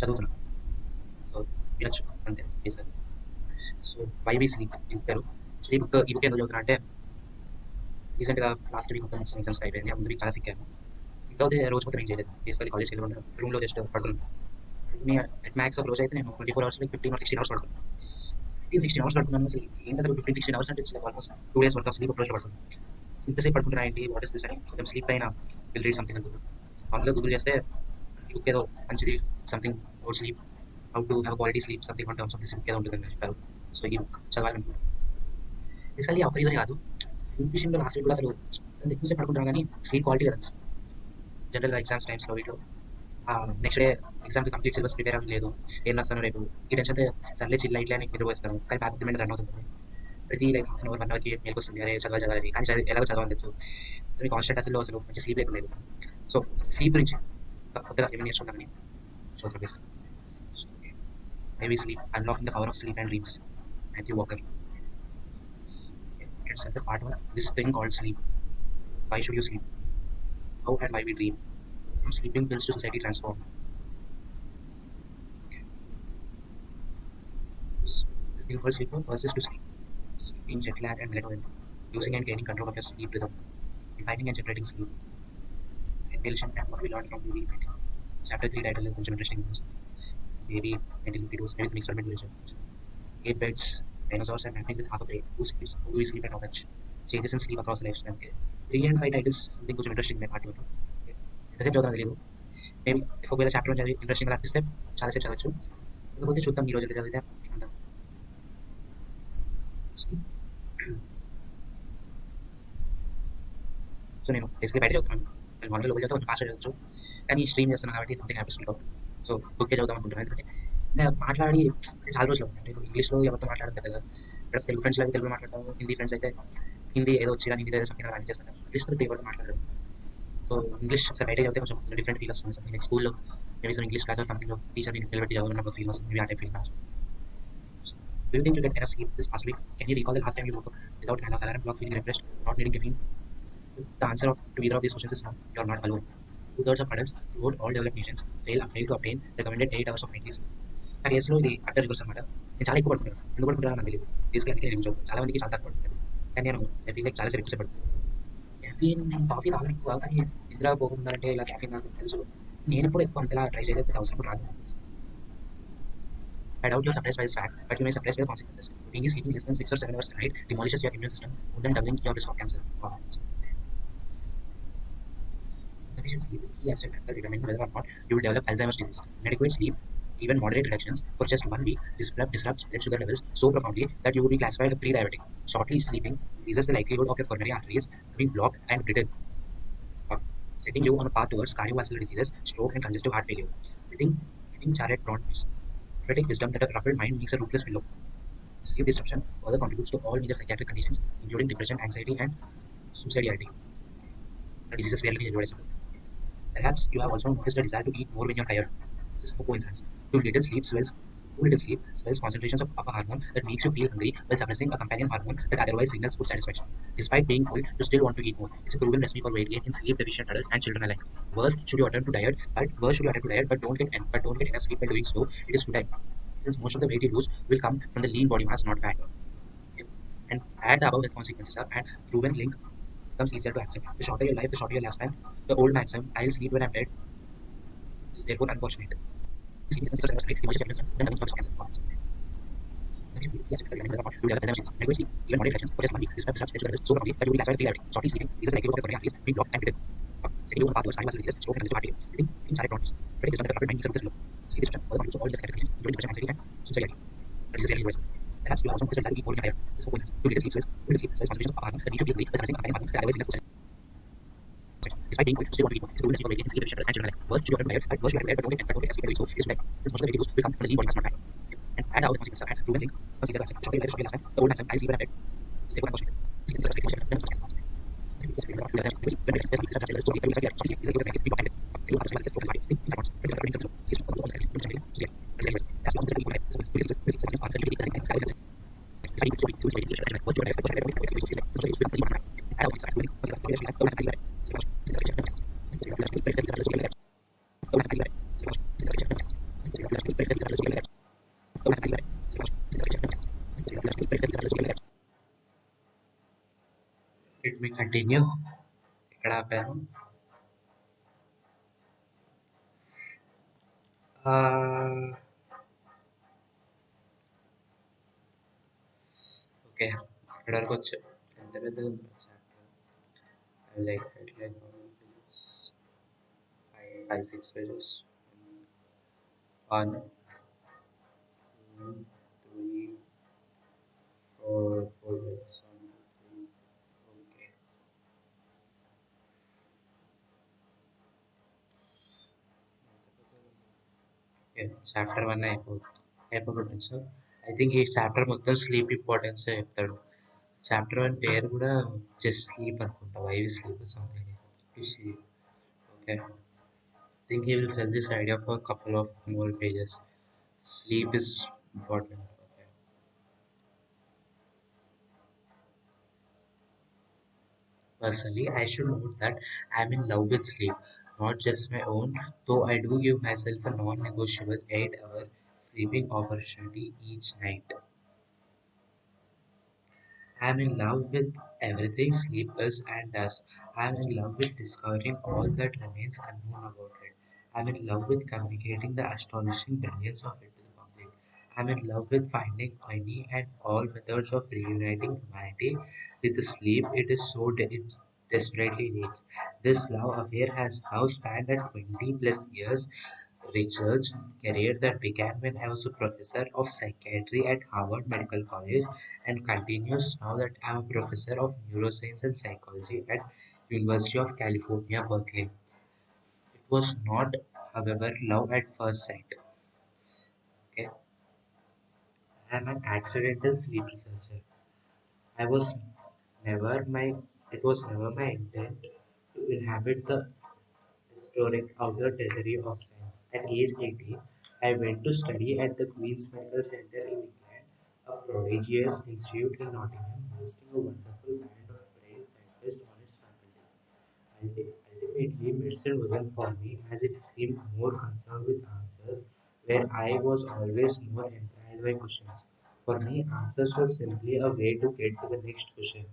చదువుతున్నాను సో వినొచ్చు అంతే బేసిక్గా సో వై వి స్లీప్ ఈ పేరు స్లీప్ ఈ బుక్ ఎందుకు చదువుతున్నా అంటే రీసెంట్గా లాస్ట్ వీక్ మొత్తం ఎగ్జామ్స్ అయిపోయింది ముందు వీక్ చాలా సిక్ అయ్యాను సిక్ అవుతే రోజు మొత్తం ఏం చేయలేదు బేసికలీ కాలేజ్కి వెళ్ళి ఉండడం రూమ్లో జస్ట్ పడుకున్నాను మీ అట్ మ్యాక్స్ ఒక రోజు అయితే నేను 24 అవర్స్ 15 or 16 అవర్స్ పడుకున్నాను 16 అవర్స్ పడుకున్నాను అసలు ఏంటంటే 15-16 అవర్స్ అంటే almost 2 days work of sleep ఒక రోజు పడుతుంది ఇంతసేపు పడుకుంటున్నా ఏంటి వాట్ ఇస్ దిస్ అని కొంచెం స్లీప్ అయినా విల్ రీడ్ సంథింగ్ అనుకుంటున్నాను మామూలుగా గూగుల్ చేస్తే ఈ బుక్ ఏదో మంచిది something about sleep how to have quality sleep something on terms of this book ఏదో ఉంటుందని చెప్పారు సో ఈ బుక్ చదవాలనుకుంటున్నాను బేసికలీ ఒక రీజన్ కాదు స్లీప్ విషయంలో లాస్ట్ వీక్ కూడా అసలు ఎక్కువసేపు పడుకుంటున్నాను కానీ స్లీప్ క్వాలిటీ కదా జనరల్గా ఎగ్జామ్స్ టైమ్స్లో వీటిలో నెక్స్ట్ డే ఎగ్జామ్కి కంప్లీట్ సిలబస్ ప్రిపేర్ అవ్వలేదు ఏం రాస్తాను రేపు ఈ టెన్షన్తో సర్లే చిల్ లైట్లే అని నిద్రపోస్తాను కానీ బ్యాక్ ది రన్ అవుతుంది ప్రతి లైక్ హాఫ్ అన్ అవర్ 1 అవర్కి మేలకు వస్తుంది అరే చదవాలి కానీ ఎలాగో చదవాలి తెలుసు మీ కాన్స్టెంట్ అసలు మంచి స్లీప్ లేకుండా సో స్లీప్ గురించి కొత్తగా ఏమైనా నేర్చుకుంటామని చూద్దాం basic maybe sleep unlocking the power of sleep and dreams Matthew walker it's at the part of this thing called sleep. Why should you sleep? How and why we dream? From sleeping pills to society transform. This thing called sleep versus to sleep. Sleeping, jet lag, and melatonin. Using and gaining control of your sleep rhythm. Defining and generating sleep. Inhalation and what we learned from movie painting. Chapter 3 title is interesting news. Maybe mental videos, maybe some experimentation. 8 beds, dinosaurs and mapping with half a brain. Who we sleep and how much. Changes in sleep across the lifespan. 3 and 5 titles, something which interesting in my part. ఎంతసేపు చదవడం తెలియదు maybe ఒకవేళ chapter చదివి interesting అనిపిస్తే చాలాసేపు చదవచ్చు లేకపోతే చూద్దాం ఈ రోజు అయితే చదివితే అంత. సో నేను బేసిక్‌లీ బయట చదువుతున్నాను. నేను మామూలుగా లోపల చదివితే కొంచెం ఫాస్ట్‌గా చదవచ్చు. కానీ స్ట్రీమ్ చేస్తున్నాను కాబట్టి something happens to out. So బుక్కే చదువుదాం అనుకుంటున్నాను. ఎందుకంటే నేను మాట్లాడి అంటే చాలా రోజులు అవుతుంది. అంటే ఇప్పుడు ఇంగ్లీష్‌లో ఎవరితో మాట్లాడను పెద్దగా. ఇక్కడ తెలుగు ఫ్రెండ్స్ అయితే తెలుగులో మాట్లాడతాము. హిందీ ఫ్రెండ్స్ అయితే హిందీ ఏదో వచ్చి కానీ హిందీ ఏదో సంథింగ్ అలాంటివి చేస్తాను. ఇంగ్లీష్‌తో ఎవరితో మాట్లాడను. సో ఇంగ్లీష్ ఒకసారి బయట చదివితే కొంచెం డిఫరెంట్ ఫీల్ వస్తుంది. సో నేను స్కూల్‌లో maybe some English class or సంథింగ్‌లో టీచర్‌ని నిలబెట్టి చదవమన్నప్పుడు ఫీల్ వస్తుంది. మేబీ ఆ టైప్ ఫీల్ రావచ్చు. So, do you think you get enough sleep this past week? Can you recall the last time you woke up without an alarm clock, feeling refreshed, not needing caffeine? The answer to either of these questions is no. You are not alone. Two-thirds of adults throughout all developed nations fail to obtain recommended 8 hours of nightly sleep. నా కేసులో ఇది utter reverse అనమాట. నేను చాలా ఎక్కువ పడుకుంటాను. ఎందుకు పడుకుంటానో నాకు తెలియదు. బేసిక్‌గా అందుకే నేను యూజ్ అవుతాను. చాలా మందికి చాలా తక్కువ పడుకుంటాను. కానీ నేను ఐ ఫీల్ లైక్ చాలా సేపు ఎక్కువ సేపు పడుకుంటాను. కెఫీన్ నేను కాఫీ తాగను ఎక్కువ. కానీ నిద్ర పోకుండా ఇలా కెఫీన్ తాగడం తెలుసు. నేను ఎప్పుడు ఎక్కువ అంతలా ట్రై చేయలేదు. పెద్ద అవసరం కూడా రాదు. I doubt you're surprised by this fact, but you may be surprised by the consequences. Routinely sleeping less than 6 or 7 hours a night demolishes your immune system, more than doubling your risk of cancer. Wow. Insufficient sleep is a key aspect factor determining whether or not you will develop Alzheimer's disease. Inadequate sleep, even moderate reductions for just 1 week, disrupts blood sugar levels so profoundly that you would be classified as pre-diabetic. Shortly sleeping increases the likelihood of your coronary arteries being blocked and brittle, uh, setting you on a path towards cardiovascular diseases, stroke, and congestive heart failure. Hitting Charlotte Bronte's prophetic wisdom that a troubled mind makes a ruthless pillow. Sleep disruption further contributes to all major psychiatric conditions, including depression, anxiety, and suicidality. The diseases rarely advertised. Perhaps you have also noticed a desire to eat more when you're tired. This is no coincidence. Too little sleep swells concentrations of a hormone that makes you feel hungry while suppressing a companion hormone that otherwise signals food satisfaction. Despite being full, you still want to eat more. It's a proven recipe for weight gain in sleep deficient adults and children alike. Worse should you attempt to diet, but don't get enough sleep by doing so. It is futile, since most of the weight you lose will come from the lean body mass, not fat. Okay. And add the above health consequences up, and proven link becomes easier to accept. The shorter your life, the shorter your lifespan. The old maxim, "I'll sleep when I'm dead," is therefore unfortunate. Sleep is such a straight emotional difference, then coming to cancer. Even moderate actions for just 1 week, this such schedule is so profoundly that you will be classified as pre-diabetic. Shortly sleeping is a likelihood of your coronary arteries being blocked and brittle. Second, you on a path towards cardiovascular diseases, stroke, and congestive heart failure. Hitting Charlotte Bronte's prophetic wisdom that a rapid mind makes a ruthless pillow. Sleep disruption further contributes to all the psychiatric conditions, including depression, anxiety, and suicidality. But this is rarely reversible. Perhaps you are also considered to eat more than higher. This is no coincidence. Too little sleep cells concentrations of a hormone that makes you feel weak by suppressing a companion hormone that otherwise signals despite being full, you still want to eat more. It's a proven recipe for weight gain in sleep deficient adults and children alike. Worse should you attempt to diet, but don't get sleep by doing so. It is futile, since most of the weight you lose will come from the lean body mass, not fat. And add out the consequences and proven link comes easier to accept. Shortly life, shortly lifespan. The old maxim, "I sleep when I'm dead," is therefore unfortunate. Let me continue. ఇక్కడ ఆపాను. Okay, ఇక్కడ వరకు వచ్చు. ఎంత పెద్దగా ఉంది like 5, 6 pages. 1, 2, 3, 4 pages. 1, 2, 3. Okay. Okay. Chapter 1 అయిపోతుంది. So I think ఈ chapter మొత్తం స్లీప్ ఇంపార్టెన్స్ చెప్తాడు. చాప్టర్ 1 పేరు కూడా జస్ట్ స్లీప్ అనుకుంటా. Why we sleep something to sleep. Okay. Think he will sell this idea for a couple of more pages. Sleep is important. Okay. Personally, I should note that I'm in love with sleep, not just my own, though I do give myself a non negotiable 8-hour sleeping opportunity each night. I'm in love with everything sleep is and does. I'm in love with discovering all that remains unknown about it. I'm in love with communicating the astonishing brilliance of it to the public. I'm in love with finding any and all methods of reuniting humanity with the sleep it desperately needs. This love affair has now spanned at 20 plus years, research career that began when I was a professor of psychiatry at Harvard Medical College and continues now that I'm a professor of neuroscience and psychology at University of California, Berkeley. It was not, however, love at first sight. Okay? I'm an accidental sleep researcher. I was never my it was never my intent to inhabit the historic outer territory of science. At age 18, I went to study at the Queen's Medical Centre in England, a prodigious institute in Nottingham, boasting a wonderful band of brain scientists on its faculty. Ultimately, medicine wasn't for me as it seemed more concerned with answers, where I was always more enthralled by questions. For me, answers were simply a way to get to the next question.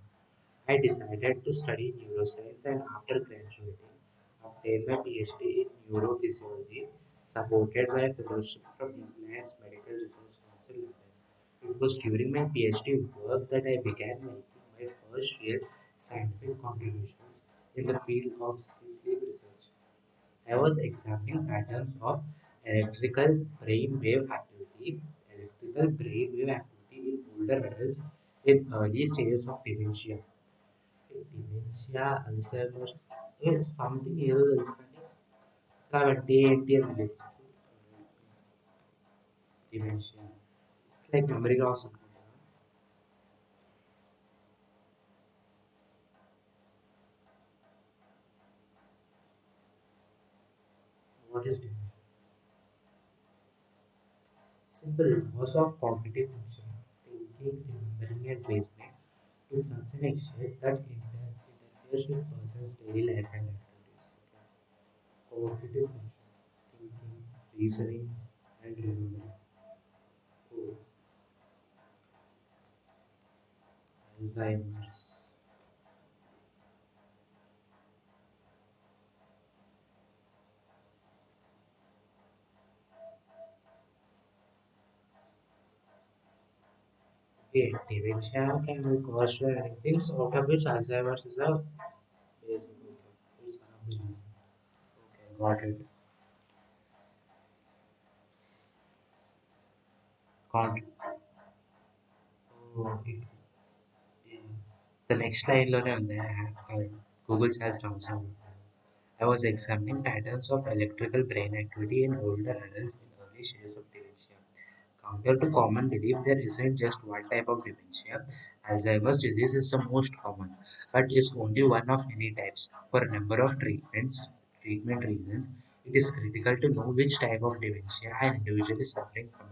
I decided to study neuroscience and after graduating, obtained my PhD in neurophysiology, supported by a fellowship from England's Medical Research Council London. It was during my PhD work that I began making my first real scientific contributions in the field of sleep research. I was examining patterns of electrical brainwave activity, electrical brainwave activity in older adults in early stages of dementia. Dementia, Alzheimer's is something else. 70, 80 related to dementia. It's like memory loss. What is dementia? This is the loss of cognitive function, thinking, remembering, and reasoning to such an extent that interferes with person's daily life and activities. Cognitive function, thinking, reasoning, and remembering. Oh, Alzheimer's. Okay, dementia can be caused by many things, out of which Alzheimer's is a basic. Okay, it's one of the reasons. Okay, got it. Got it. Oh, the next line లోనే ఉంది. Google has done some. I was examining patterns of electrical brain activity in older adults in early stages of dementia. Counter to common belief, there isn't just one type of dementia. Alzheimer's disease is the most common, but is only one of many types. For a number of treatment reasons, it is critical to know which type of dementia an individual is suffering from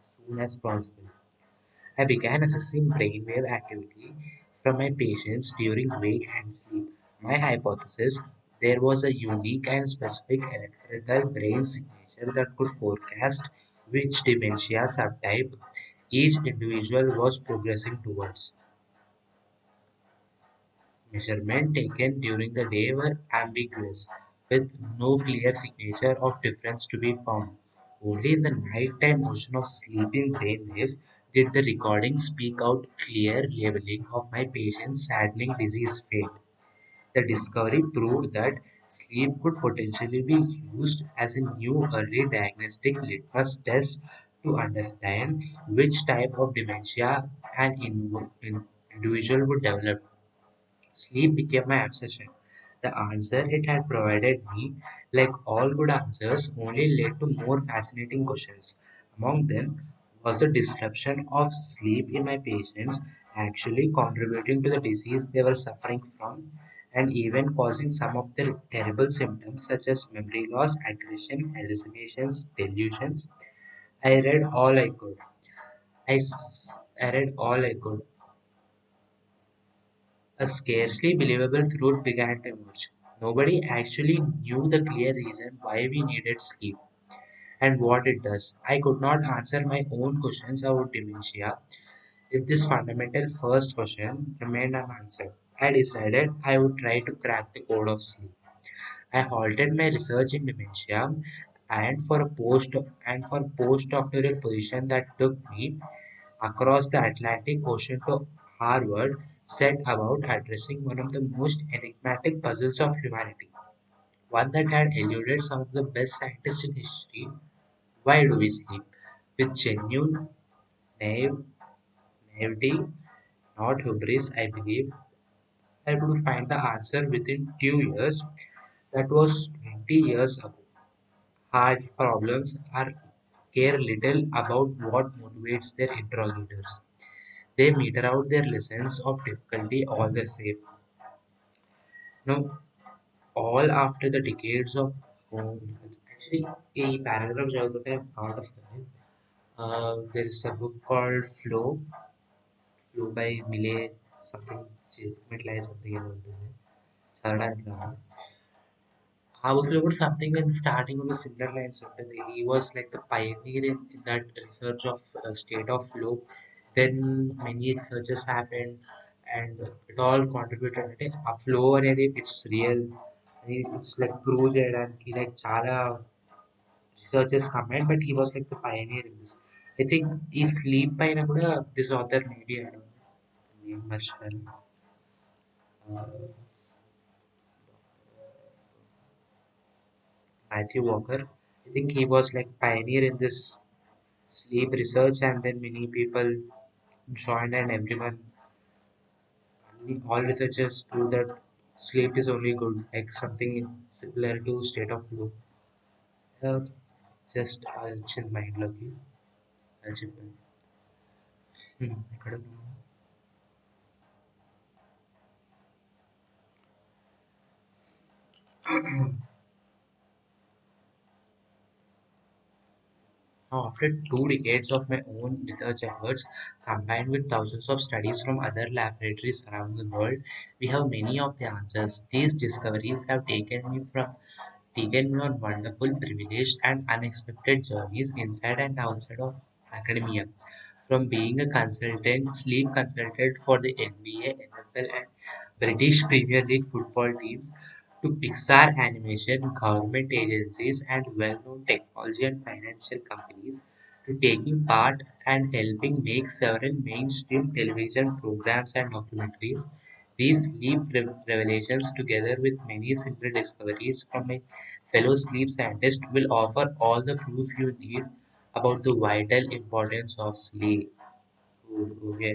as soon as possible. I began assessing brainwave activity from my patients during wake and sleep. My hypothesis: there was a unique and specific electrical brain signature that could forecast which dementia subtype each individual was progressing towards. Measurements taken during the day were ambiguous, with no clear signature of difference to be found. Only in the nighttime motion of sleeping brainwaves did the recording speak out clear labeling of my patient's saddening disease fate. The discovery proved that sleep could potentially be used as a new early diagnostic litmus test to understand which type of dementia an individual would develop. Sleep became my obsession. The answer it had provided me, like all good answers, only led to more fascinating questions. Among them was the disruption of sleep in my patients actually contributing to the disease they were suffering from and even causing some of their terrible symptoms such as memory loss, aggression, hallucinations, delusions. I read all I could. I read all I could. A scarcely believable truth began to emerge. Nobody actually knew the clear reason why we needed sleep and what it does. I could not answer my own questions about dementia if this fundamental first question remained unanswered. I decided I would try to crack the code of sleep. I halted my research in dementia and for a postdoctoral position that took me across the Atlantic Ocean to Harvard set about addressing one of the most enigmatic puzzles of humanity. one that had eluded some of the best scientists in history. Why do we sleep? With genuine naive, naivety, not hubris, I believe, I able to find the answer within 2 years. That was 20 years ago. Hard problems are care little about what motivates their interrogators. They meter out their lessons of difficulty all the same. Now, all after the decades of actually a paragraph చదువుతుంటే thought వస్తుంది. There is a book called Flow by Millet something ఇట్లా something ఏదో ఉంటుంది చదవడానికి రాదు. ఆ book లో కూడా something in starting of the similar lines ఉంటుంది. He was like the pioneer in that research of state of flow. Then many researches happened and it all contributed అంటే ఆ ఫ్లో అనేది it's real it's like prove చేయడానికి like చాలా researchers comment, but he was like the pioneer in this. I think ఈ sleep పైన కూడా this author maybe I don't know మర్చిపోయాను. Matthew Walker. I think he was like pioneer in this sleep research, and then many people joined, and everyone, all researchers prove that sleep is only good, like something similar to state of flow. Uh, just I'll chill mind loki. I'll chill mind. ఇక్కడ now, after 2 decades of my own research efforts, combined with thousands of studies from other laboratories around the world, we have many of the answers. These discoveries have taken me on wonderful, privileged, and unexpected journeys inside and outside of academia. From being a consultant, sleep consultant for the NBA, NFL, and British Premier League football teams, to Pixar Animation, government agencies, and well known technology and financial companies, to taking part and helping make several mainstream television programs and documentaries. These sleep revelations, together with many simple discoveries from my fellow sleep scientists, will offer all the proof you need about the vital importance of sleep. Okay.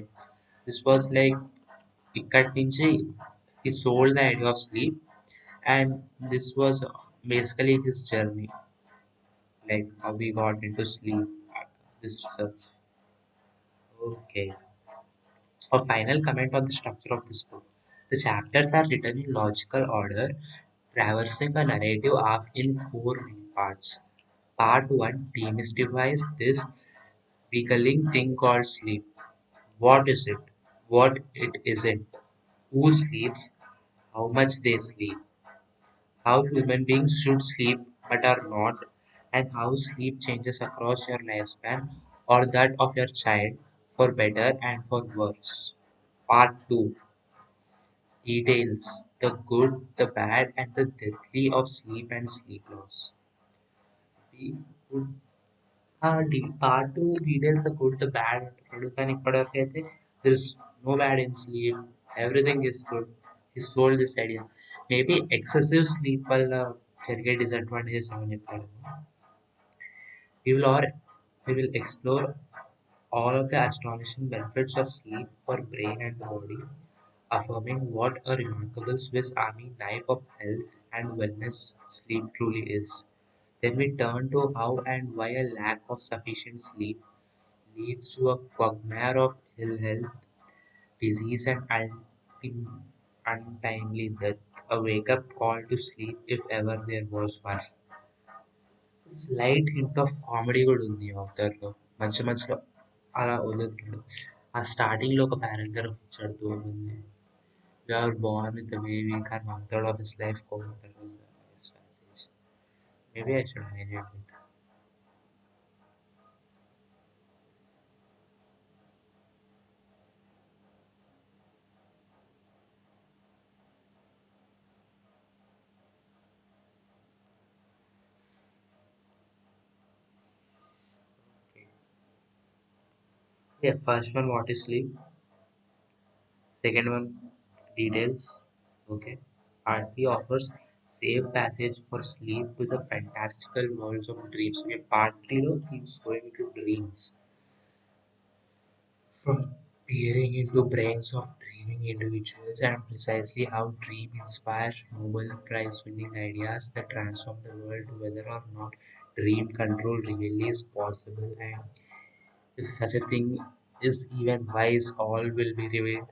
This was like ఇక్కడి నుంచి he sold the idea of sleep, and this was basically his journey, like how he got into sleep, this research. Okay. A final comment on the structure of this book. The chapters are written in logical order, traversing a narrative arc in four main parts. Part 1 demystifies this beguiling thing called sleep. What is it? What it isn't? Who sleeps? How much they sleep? How human beings should sleep but are not, and how sleep changes across your lifespan or that of your child, for better and for worse. Part 2 details the good, the bad, and the deadly of sleep and sleep loss. We would part 2 details the good, the bad, and కానీ ఇప్పటివరకైతే there is no bad in sleep, everything is good. He sold this idea. Maybe excessive sleep వల్ల జరిగే disadvantages ఏమని చెప్తాడు. We will or we will explore all of the astonishing benefits of sleep for brain and body, affirming what a remarkable Swiss Army knife of health and wellness sleep truly is. Then we turn to how and why a lack of sufficient sleep leads to a quagmire of ill health, disease, and untimely death. A wake up call to sleep if ever there was one. Slight hint of comedy కూడా ఉంది ఆథర్‌లో. మధ్య మధ్యలో అలా వదులుతాడు. ఆ స్టార్టింగ్‌లో ఒక paragraph ఇచ్చాడు దూరంగుంది. "You are born with a baby కానీ 1/3 ఆఫ్ హిస్ లైఫ్ కోమాతోటి was his passage." Maybe I should highlight it. Yeah, first one, what is sleep? Second one, details. Okay. Part 3 offers safe passage for sleep to the fantastical worlds of dreams. So your partly keeps going to dreams from peering into brains of dreaming individuals and precisely how dream inspires Nobel Prize winning ideas that transform the world, whether or not dream control really is possible, and if such a thing is even wise, all will be revealed.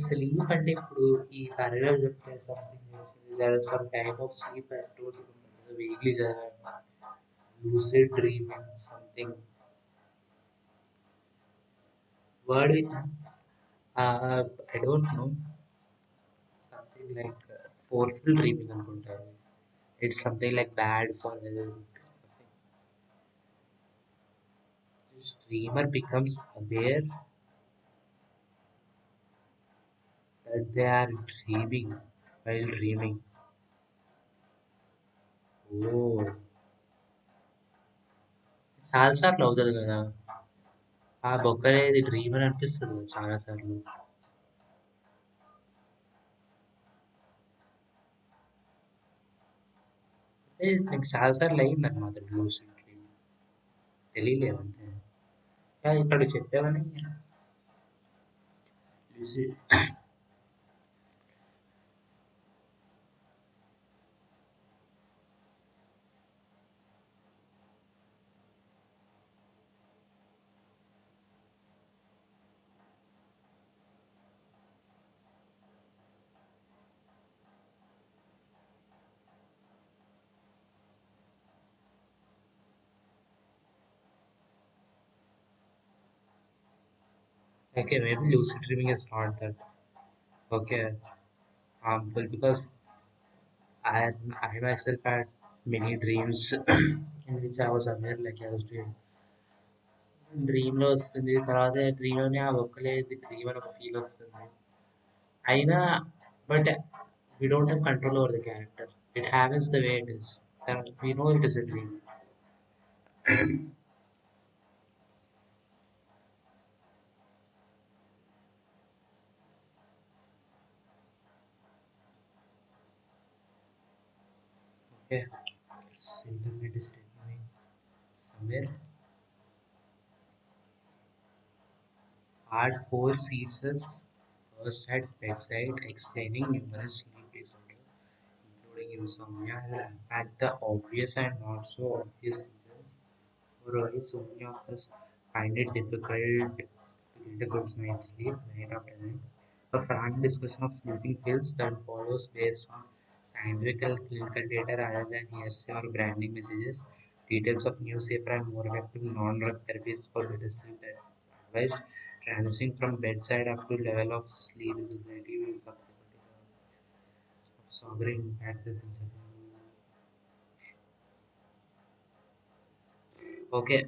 Sleep అంటే ఇప్పుడు ఈ paragraph చెప్తే something there is some type of sleep I told you vaguely lucid dreaming something word with I don't know something like forceful dreaming అనుకుంటారు. It's something like bad for something. This dreamer becomes aware that they are dreaming while dreaming. Oh, చాలా సార్లు అవుతుంది కదా ఆ బొక్కలేది dreamer అనిపిస్తుంది చాలా సార్లు. అంటే నాకు చాలా సార్లు అయిందన్నమాట లూసిడ్ డ్రీమ్. తెలియలేదు అంతే. ఇక్కడ చెప్పావని lucid okay, maybe lucid dreaming is not that okay harmful because I myself had many dreams in which I was aware like I was doing. డ్రీమ్‌లో వస్తుంది. తర్వాత డ్రీమ్‌లోనే ఆ ఒక్కలేది డ్రీమ్ అని ఒక ఫీల్ వస్తుంది. అయినా but we don't have control over the character. It happens the way it is. And we know it is a dream. Okay. This internet is taking me somewhere. Part 4 seats us first at bedside, explaining numerous sleep disorders, including insomnia, and unpack the obvious and not so obvious reasons for why so many of us find it difficult to get a good night's sleep night after night. A frank discussion of sleeping pills that follows based on scientific and clinical data rather than hearsay or branding messages. Details of new, safer, and more effective non-drug therapies for better sleep that advised. Transitioning from bedside up to level of sleep in society will subsequently have sobering impact this Okay,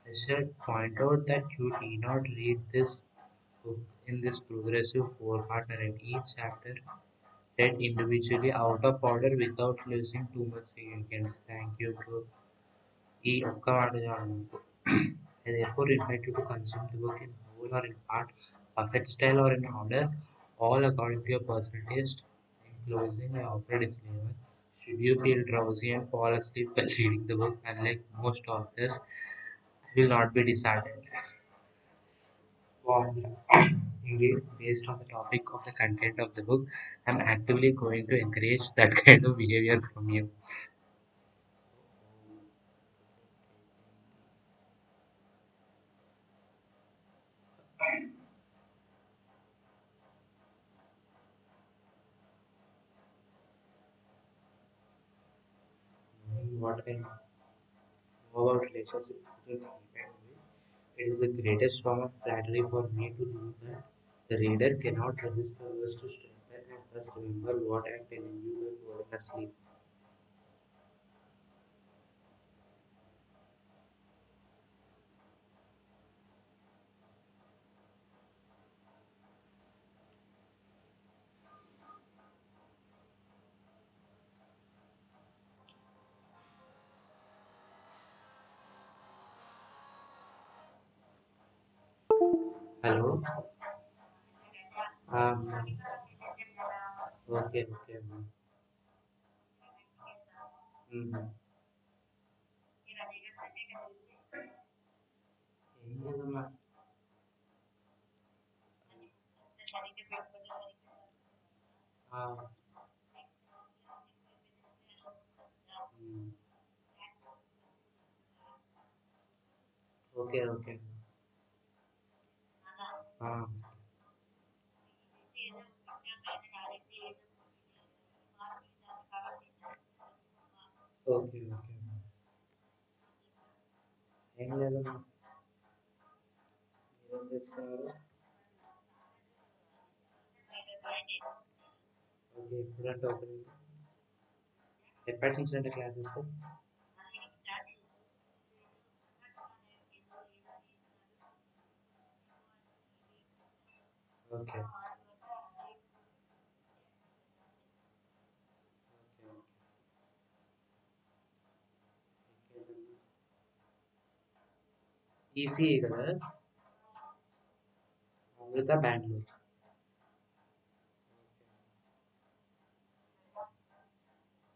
I should point out that you need not read this book in this progressive four-part narrative. Each chapter read individually out of order without losing too much significance. Thank you, bro. ఈ ఒక్క మాట చాలు నాకు. I therefore invite you to consume the book in whole or in part, perfect style or in order, all according to your personal taste. In closing, I offer a disclaimer. Should you feel drowsy and fall asleep while reading the book, unlike most authors, I will not be disheartened. Warm. Indeed, based on the topic of the content of the book, I'm actively going to encourage that kind of behavior from you. Knowing what I know about relationship between sleep and me, it is the greatest form of flattery for me to know that the reader cannot resist the urge to strengthen and thus remember what I am telling you while falling asleep. Hello? Um, okay. Okay అమ్మా. Hmm. ఏం లేదమ్మా. ఆ! Hmm. Okay. Okay. ఆ! Okay. Okay. ఏం లేదమ్మా. మీరేం చేస్తున్నారు? Okay. ఎప్పుడంటే ఓపెనింగ్? ఎప్పటి నుంచండి క్లాసెస్? ఓకే. ఓకే. ఓకే. ఇంకేంటమ్మా? ఈసీఈ కదా? అమృత బెంగుళూరు.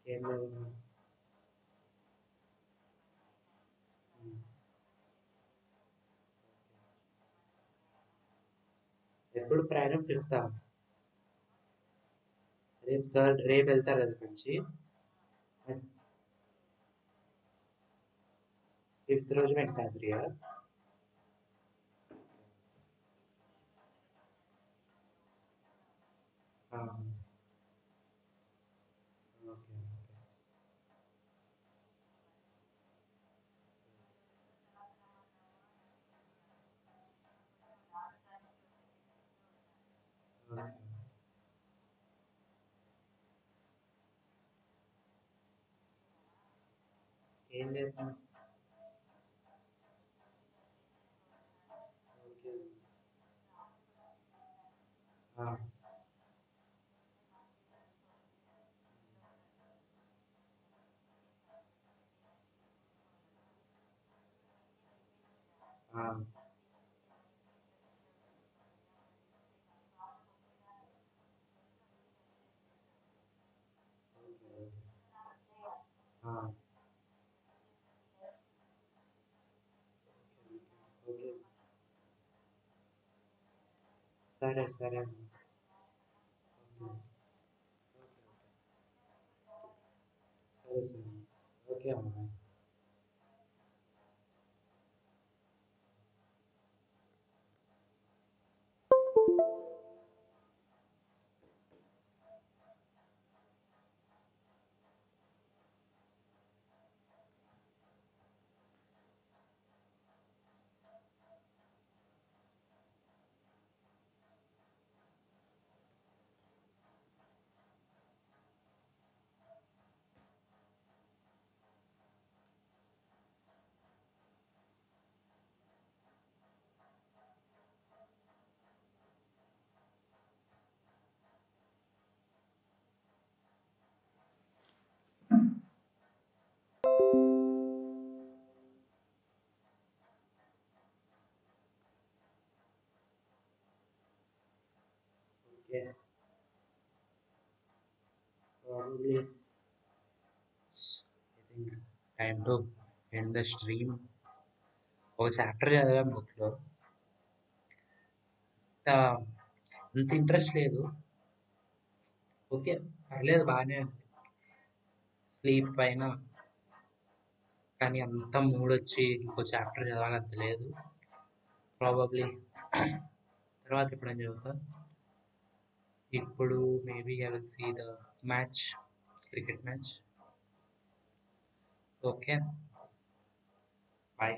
ఏం లేదమ్మా. హ్మ్. ఎప్పుడు ప్రయాణం ఫిఫ్తా? రేపు థర్డ్, రేపు వెళ్తారు కదా నుంచి. ఫిఫ్త్ రోజు వెంకటాద్రియా? ఆ, ఓకే. ఓకే. ఓకే. ఏం చేద్దాం? ఓకే. ఆ, ఆ, ఓకే. ఓకే. ఆ, ఓకే. సరే సరే అమ్మా. ఓకే. ఓకే. సరే సరే. ఓకే అమ్మా. Okay. Probably, I think time to end the stream. ఒక చాప్టర్ చదివాను బుక్లో. అంత ఇంట్రెస్ట్ లేదు. ఓకే, పర్లేదు, బాగానే ఉంది. స్లీప్ పైన, కానీ అంత మూడ్ వచ్చి ఇంకో చాప్టర్ చదవాలంత లేదు. ప్రాబబ్లీ తర్వాత ఎప్పుడైనా చదువుతా. ఇప్పుడు maybe I will see the match, cricket match. Okay, bye.